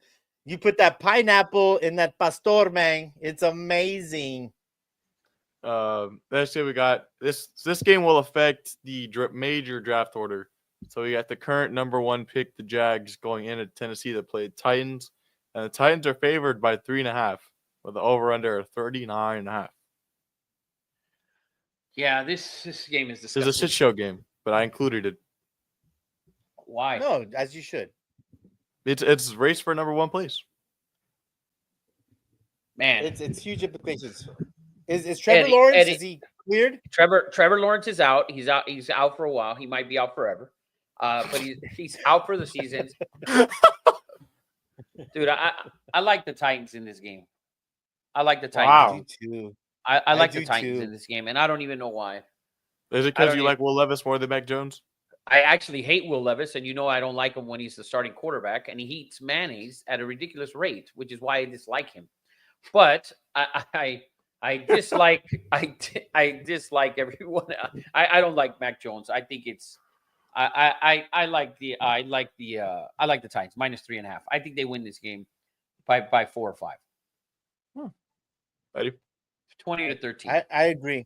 You put that pineapple in that pastor, man. It's amazing. Let's say we got this game will affect the major draft order. So we got the current number 1 pick, the Jags, going into Tennessee that played Titans. And the Titans are favored by 3.5 with the over-under of 39.5. Yeah, this game is disgusting. It's a shit show game, but I included it. Why? No, as you should. It's race for number 1 place. Man, it's huge implications. Is Trevor Lawrence? Eddie, is he weird? Trevor Lawrence is out. He's out. He's out for a while. He might be out forever. But he's out for the season. Dude, I like the Titans in this game. I like the Titans. Wow. I do too. I like the Titans in this game, and I don't even know why. Is it because you like Will Levis more than Mac Jones? I actually hate Will Levis, and I don't like him when he's the starting quarterback, and he eats mayonnaise at a ridiculous rate, which is why I dislike him. But I dislike I dislike everyone. I don't like Mac Jones. I think it's I like the Titans -3.5. I think they win this game by 4 or 5. 20-13. I agree.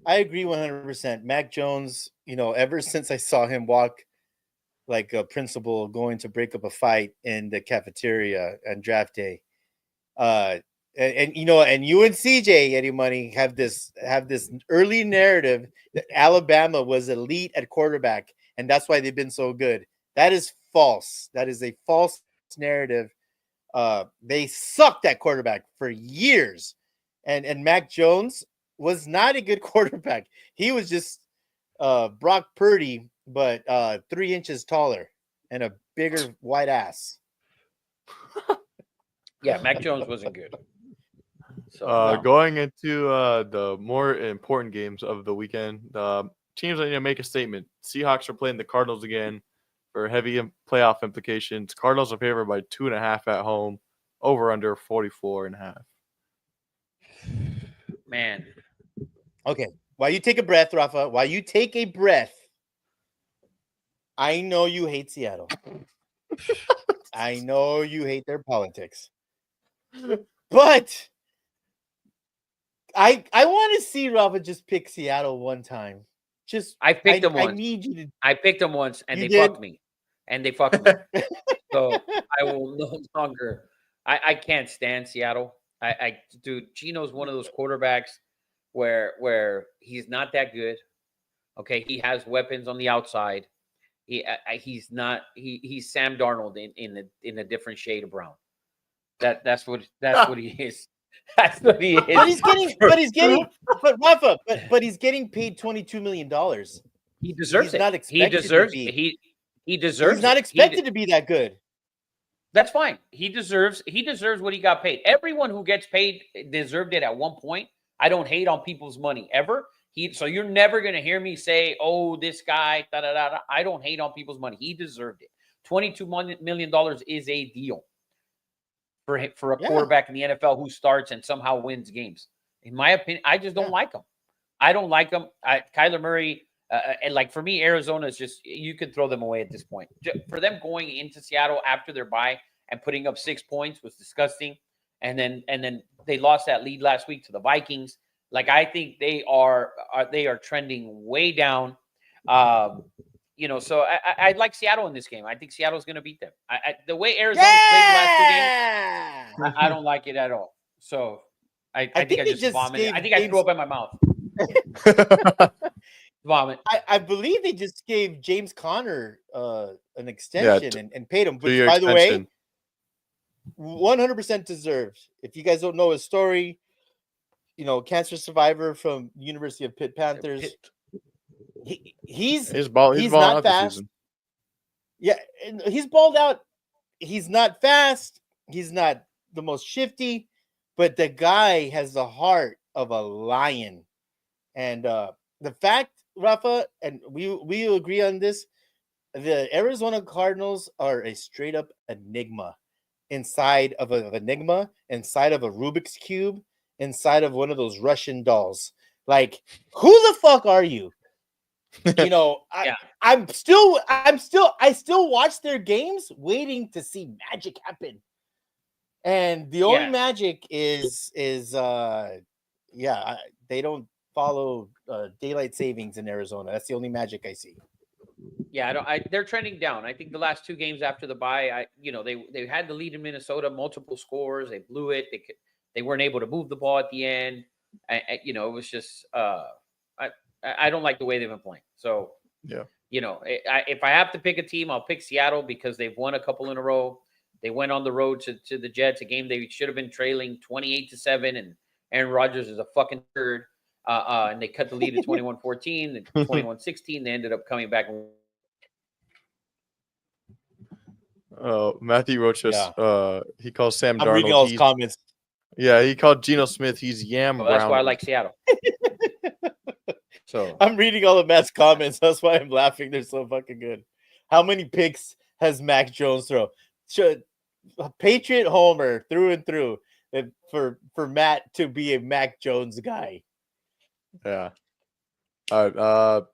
I agree 100%. Mac Jones, ever since I saw him walk like a principal going to break up a fight in the cafeteria on draft day, and you and CJ, Eddie Money, have this early narrative that Alabama was elite at quarterback, and that's why they've been so good. That is false. That is a false narrative. They sucked at quarterback for years, and Mac Jones was not a good quarterback. He was just Brock Purdy, but 3 inches taller and a bigger white ass. Yeah, Mac Jones wasn't good. So going into the more important games of the weekend, teams that need to make a statement. Seahawks are playing the Cardinals again for heavy playoff implications. Cardinals are favored by 2.5 at home, over under 44.5. Man. Okay. While you take a breath, Rafa, I know you hate Seattle. I know you hate their politics. But I want to see Rafa just pick Seattle one time. I picked them once. I need you to. I picked them once, and they fucked me. So I will no longer. I can't stand Seattle. Dude, Gino's one of those quarterbacks where he's not that good. Okay, he has weapons on the outside. He's not. He's Sam Darnold in a different shade of brown. That's what he is. That's what he is. But Rafa, he's getting paid $22 million. He deserves it. Not expected he deserves. He's not expected to be that good. That's fine. He deserves what he got paid. Everyone who gets paid deserved it at one point. I don't hate on people's money ever. So you're never gonna hear me say, "Oh, this guy." Da, da, da, da. I don't hate on people's money. He deserved it. $22 million is a deal. for a quarterback in the NFL who starts and somehow wins games. In my opinion, I just don't like him. I don't like him. Kyler Murray, and like for me, Arizona is just, you could throw them away at this point. For them going into Seattle after their bye and putting up 6 points was disgusting. And then they lost that lead last week to the Vikings. Like, I think they are trending way down. So I like Seattle in this game. I think Seattle's going to beat them. The way Arizona played the last 2 games, I don't like it at all. So I think I just vomited. I think I threw up in my mouth. Vomit. I believe they just gave James Conner an extension and paid him, which, by the way, 100% deserved. If you guys don't know his story, cancer survivor from University of Pitt Panthers. He's not fast. Yeah, he's balled out. He's not fast. He's not the most shifty, but the guy has the heart of a lion. And the fact, Rafa, and we agree on this, the Arizona Cardinals are a straight up enigma inside of a Rubik's Cube, inside of one of those Russian dolls. Like, who the fuck are you? I still watch their games waiting to see magic happen. And the only magic is they don't follow daylight savings in Arizona. That's the only magic I see. Yeah, they're trending down. I think the last 2 games after the bye, they had the lead in Minnesota, multiple scores. They blew it. They weren't able to move the ball at the end. It was just I don't like the way they've been playing. So if I have to pick a team, I'll pick Seattle because they've won a couple in a row. They went on the road to the Jets, a game they should have been trailing 28-7, and Aaron Rodgers is a fucking turd. And they cut the lead to 21-14, and 21-16. They ended up coming back. Matthew Rochas, he calls Sam Darnold. I'm reading all his comments. Yeah, he called Geno Smith. He's Yam Brown. That's why I like Seattle. So I'm reading all of Matt's comments. That's why I'm laughing. They're so fucking good. How many picks has Mac Jones thrown? Patriot homer through and through. And for Matt to be a Mac Jones guy. Yeah. All right.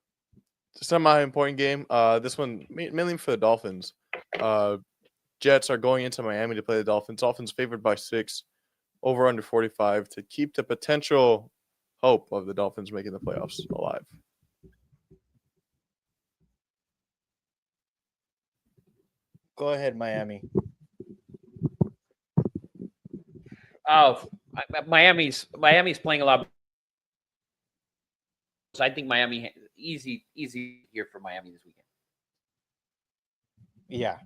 Semi-important game. This one mainly for the Dolphins. Jets are going into Miami to play the Dolphins. Dolphins favored by 6, over under 45 to keep the potential hope of the Dolphins making the playoffs alive. Go ahead, Miami. Oh, Miami's playing a lot. So I think Miami easy here for Miami this weekend. Yeah,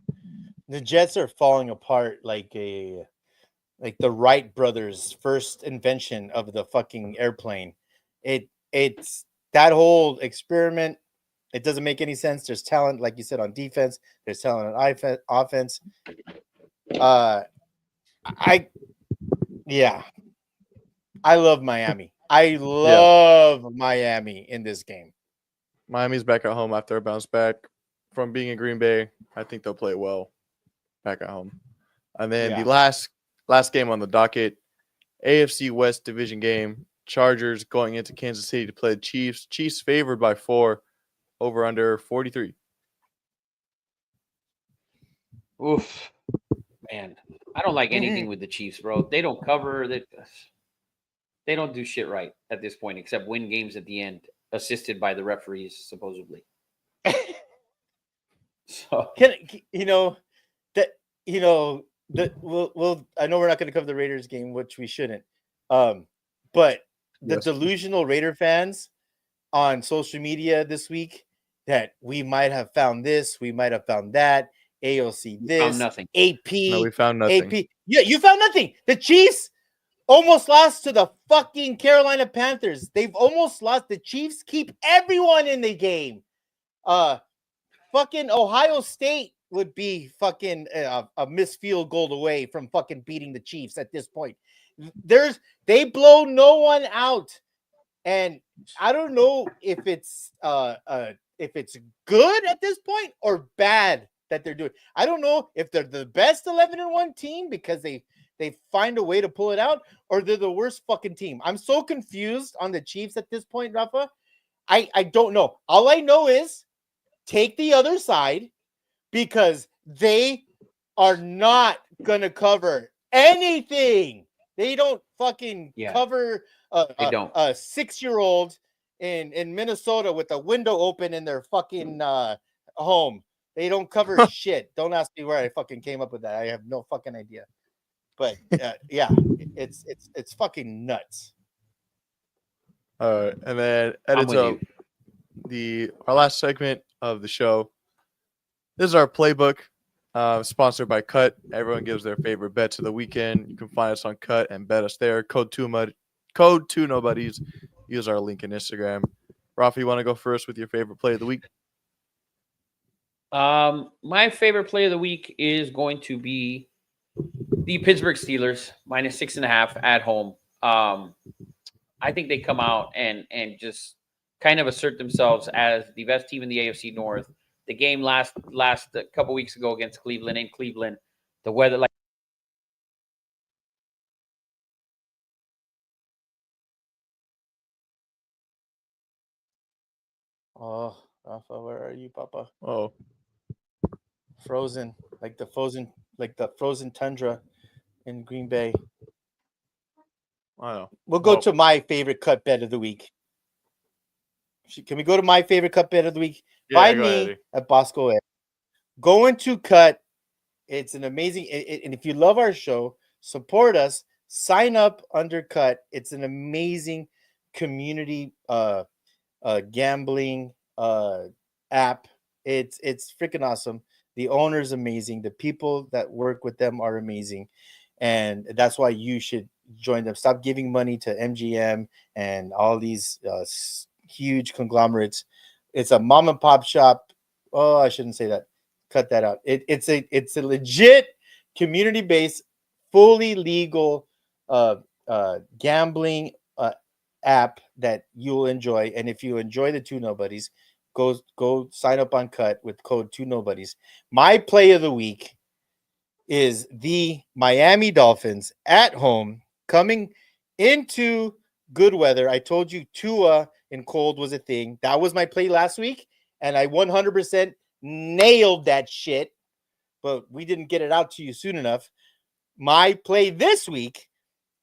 the Jets are falling apart like the Wright brothers' first invention of the fucking airplane. It's that whole experiment. It doesn't make any sense. There's talent, like you said, on defense. There's talent on offense. I love Miami. I love Miami in this game. Miami's back at home after a bounce back from being in Green Bay. I think they'll play well back at home. And then the last game on the docket, AFC West division game. Chargers going into Kansas City to play the Chiefs. Chiefs favored by 4, over under 43. Oof, man, I don't like anything with the Chiefs, bro. They don't cover. They don't do shit right at this point, except win games at the end, assisted by the referees, supposedly. So we'll I know we're not going to cover the Raiders game, which we shouldn't. But the delusional Raider fans on social media this week that we might have found this, we might have found that, AOC this, found nothing. AP. No, we found nothing. AP. Yeah, you found nothing. The Chiefs almost lost to the fucking Carolina Panthers. They've almost lost. The Chiefs keep everyone in the game. Fucking Ohio State would be fucking a missed field goal away from fucking beating the Chiefs at this point. They blow no one out, and I don't know if it's good at this point or bad that they're doing. I don't know if they're the best 11-1 team because they they find a way to pull it out, or they're the worst fucking team. I'm so confused on the Chiefs at this point, Rafa. I don't know. All I know is take the other side because they are not going to cover anything. They don't fucking cover They don't. a 6-year-old in Minnesota with a window open in their fucking home. They don't cover shit. Don't ask me where I fucking came up with that. I have no fucking idea. But yeah, it's fucking nuts. All right, and then edits up our last segment of the show. This is our playbook, sponsored by Cut. Everyone gives their favorite bets of the weekend. You can find us on Cut and bet us there. Code 2nobodies. Use our link in Instagram. Rafa, you want to go first with your favorite play of the week? My favorite play of the week is going to be the Pittsburgh Steelers -6.5 at home. I think they come out and just kind of assert themselves as the best team in the AFC North. The game last a couple weeks ago against Cleveland in Cleveland, the weather Oh, Rafa, where are you, Papa? Oh, Frozen, like the frozen tundra in Green Bay. I know. We'll go to my favorite cut bet of the week. Can we go to my favorite cut bet of the week? Find me at Bosco Ed. Going to Cut. It's an amazing. And if you love our show, support us. Sign up under Cut. It's an amazing community gambling app. It's freaking awesome. The owner's amazing. The people that work with them are amazing. And that's why you should join them. Stop giving money to MGM and all these huge conglomerates. It's a mom and pop shop. Oh, I shouldn't say that. Cut that out. It's a legit community-based, fully legal gambling app that you'll enjoy. And if you enjoy the Two Nobodies, go sign up on Cut with code 2nobodies. My play of the week is the Miami Dolphins at home coming into good weather. I told you Tua in cold was a thing. That was my play last week, and I 100% nailed that shit, but we didn't get it out to you soon enough. My play this week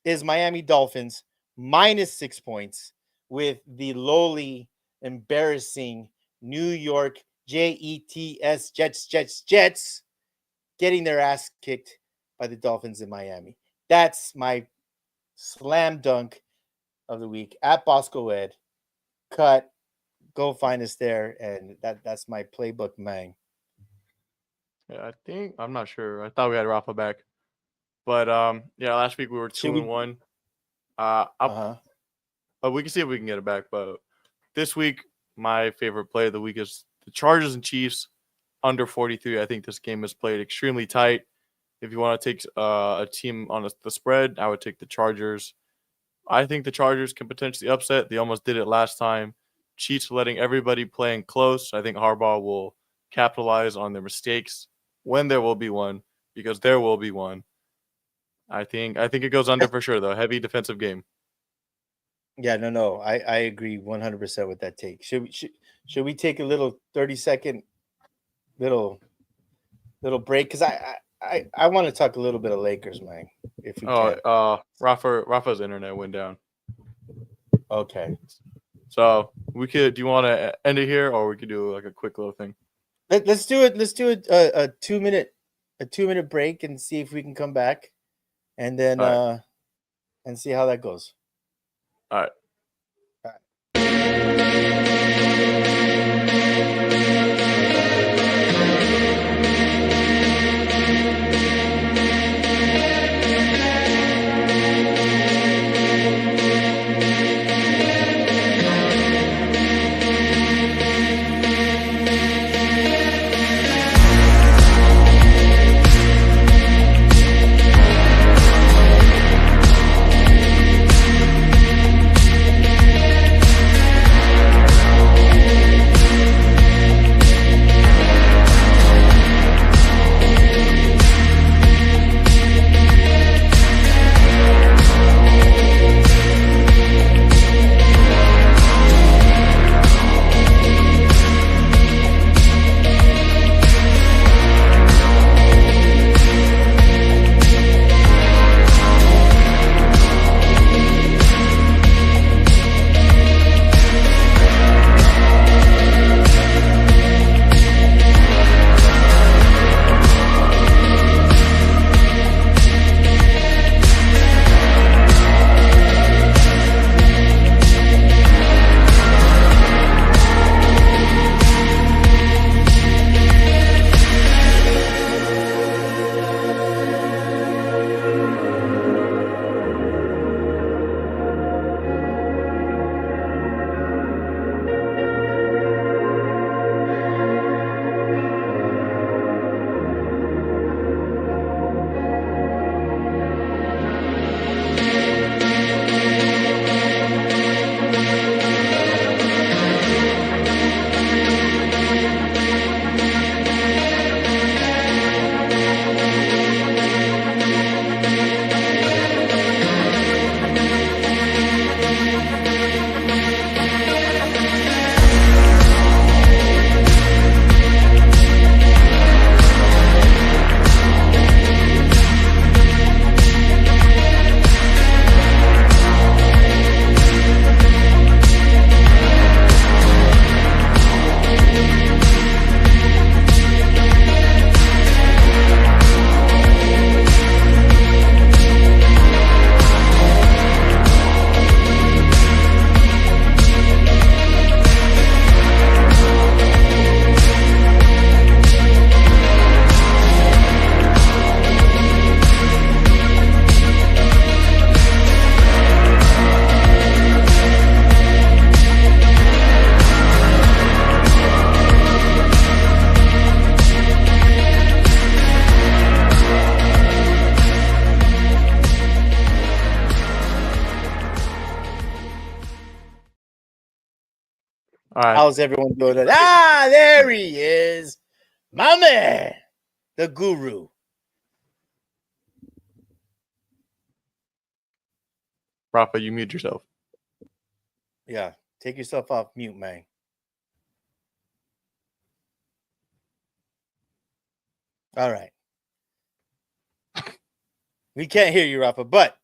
is Miami Dolphins -6 points with the lowly, embarrassing New York Jets getting their ass kicked by the Dolphins in Miami. That's my slam dunk of the week at Bosco Ed. Cut. Go find us there, and that's my playbook, man. Yeah, I'm not sure. I thought we had Rafa back, but yeah, last week we were 2-1. But we can see if we can get it back. But this week, my favorite play of the week is the Chargers and Chiefs under 43. I think this game is played extremely tight. If you want to take a team on the spread, I would take the Chargers. I think the Chargers can potentially upset. They almost did it last time. Chiefs letting everybody playing close. I think Harbaugh will capitalize on their mistakes when there will be one, because there will be one. I think it goes under for sure, though. Heavy defensive game. Yeah, no. I agree 100% with that take. Should we take a little 30-second little break? Because I want to talk a little bit of Lakers, man. If we can. Rafa's internet went down. Okay. So we could. Do you want to end it here, or we could do like a quick little thing? Let's do it. Let's do a 2-minute break and see if we can come back, and then and see how that goes. All right. All right. How's everyone doing? There he is. My man, the guru. Rafa, you mute yourself. Yeah, take yourself off mute, man. All right. We can't hear you, Rafa, but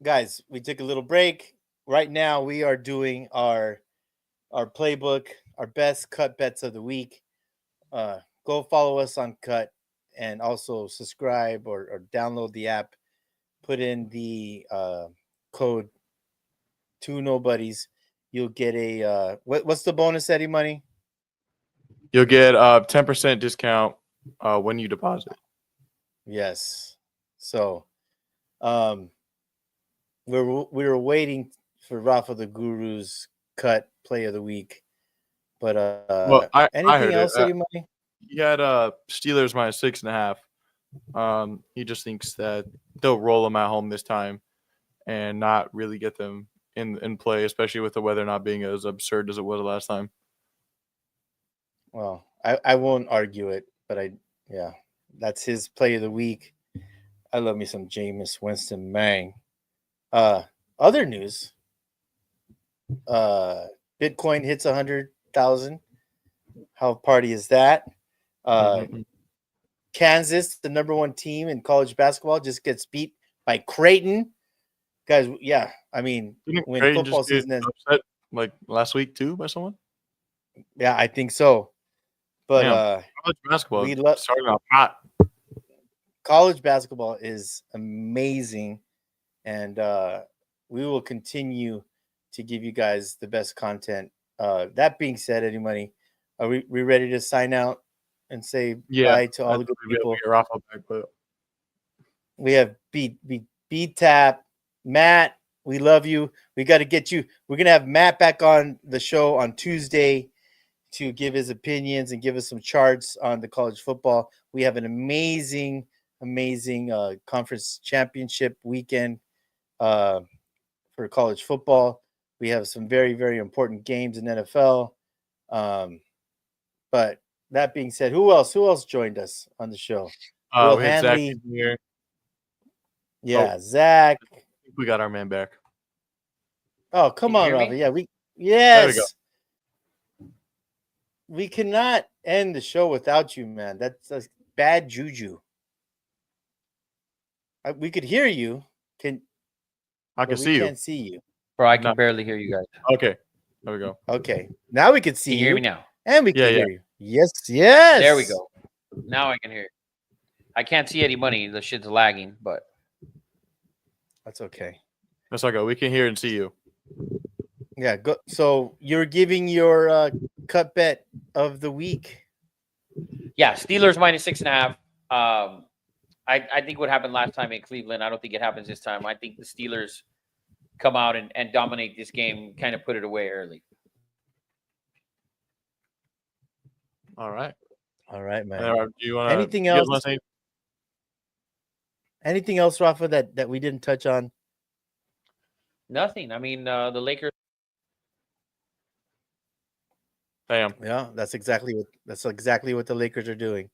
guys, we took a little break. Right now, we are doing our playbook, our best cut bets of the week. Go follow us on Cut and also subscribe or download the app. Put in the code 2nobodies. You'll get a what's the bonus, Eddie Money? You'll get a 10% discount when you deposit. Yes. So, we were waiting for Rafa the Guru's cut play of the week, but Well, I anything heard else, it. Eddie Money? He had Steelers minus 6.5. He just thinks that they'll roll them at home this time and not really get them in play, especially with the weather not being as absurd as it was last time. Well, I won't argue it, but that's his play of the week. I love me some Jameis Winston, man. Other news. Bitcoin hits 100,000. How party is that? Kansas, the number one team in college basketball, just gets beat by Creighton. Guys, yeah, I mean, Didn't when Creighton football just get season ends, upset like last week too by someone? yeah, I think so. But Damn. College basketball we love starting off hot. college basketball is amazing, and we will continue to give you guys the best content. That being said, Eddie Money, are we ready to sign out and say bye to all the good people? We have B-Tap, Matt. We love you. We got to get you. We're gonna have Matt back on the show on Tuesday to give his opinions and give us some charts on the college football. We have an amazing conference championship weekend for college football. We have some very, very important games in NFL. But that being said, who else joined us on the show? Will we had Zach Handley. in here. Yeah, Zach. We got our man back. Oh, come Can you on, hear Rafa. me? Yeah, There we go. We cannot end the show without you, man. That's bad juju. We could hear you. I can but see we you. can't see you. Bro, I can No. barely hear you guys. Okay. There we go. Okay. Now we can see Can you hear me now? and we can Yeah, hear you. Yes. There we go. Now I can hear you. I can't see Eddie Money. The shit's lagging, but That's okay. That's okay. We can hear and see you. Yeah. Go. So you're giving your cut bet of the week. yeah, Steelers minus 6.5. I think what happened last time in Cleveland, I don't think it happens this time. I think the Steelers come out and dominate this game, kind of put it away early. All right. All right, man. Do you want Anything else? Anything else, Rafa, that we didn't touch on? Nothing. I mean, the Lakers. Damn. Yeah, that's exactly what the Lakers are doing.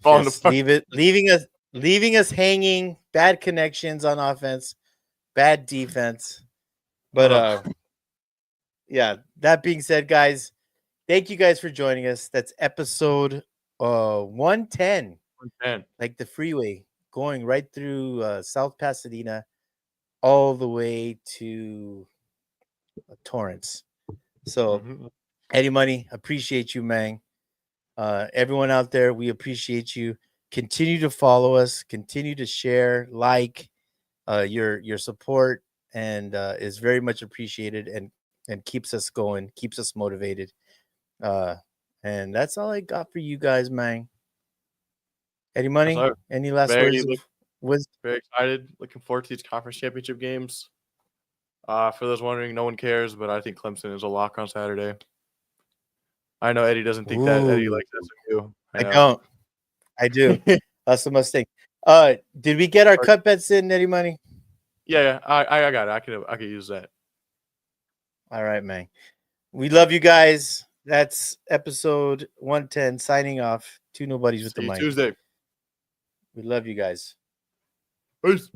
Falling Just apart. leaving us hanging. Bad connections on offense, bad defense. But yeah. That being said, guys, thank you guys for joining us. That's episode 110, 110. like the freeway going right through South Pasadena, all the way to Torrance. So, Eddie Money, appreciate you, man. Everyone out there, we appreciate you. Continue to follow us. Continue to share, like. Your support and is very much appreciated and keeps us going, keeps us motivated. And that's all I got for you guys, man. Eddie Money, Yes, sir. any last Very words? Very excited. Looking forward to these conference championship games. For those wondering, no one cares, but I think Clemson is a lock on Saturday. I know Eddie doesn't think that. Eddie Ooh. likes SMU. I know. don't. I do. That's the mistake. Did we get our cut bets in, Eddie Money? Yeah, I got it. I could use that. All right, man. We love you guys. That's episode 110. Signing off. Two nobodies with See the you mic. Tuesday. We love you guys. Peace.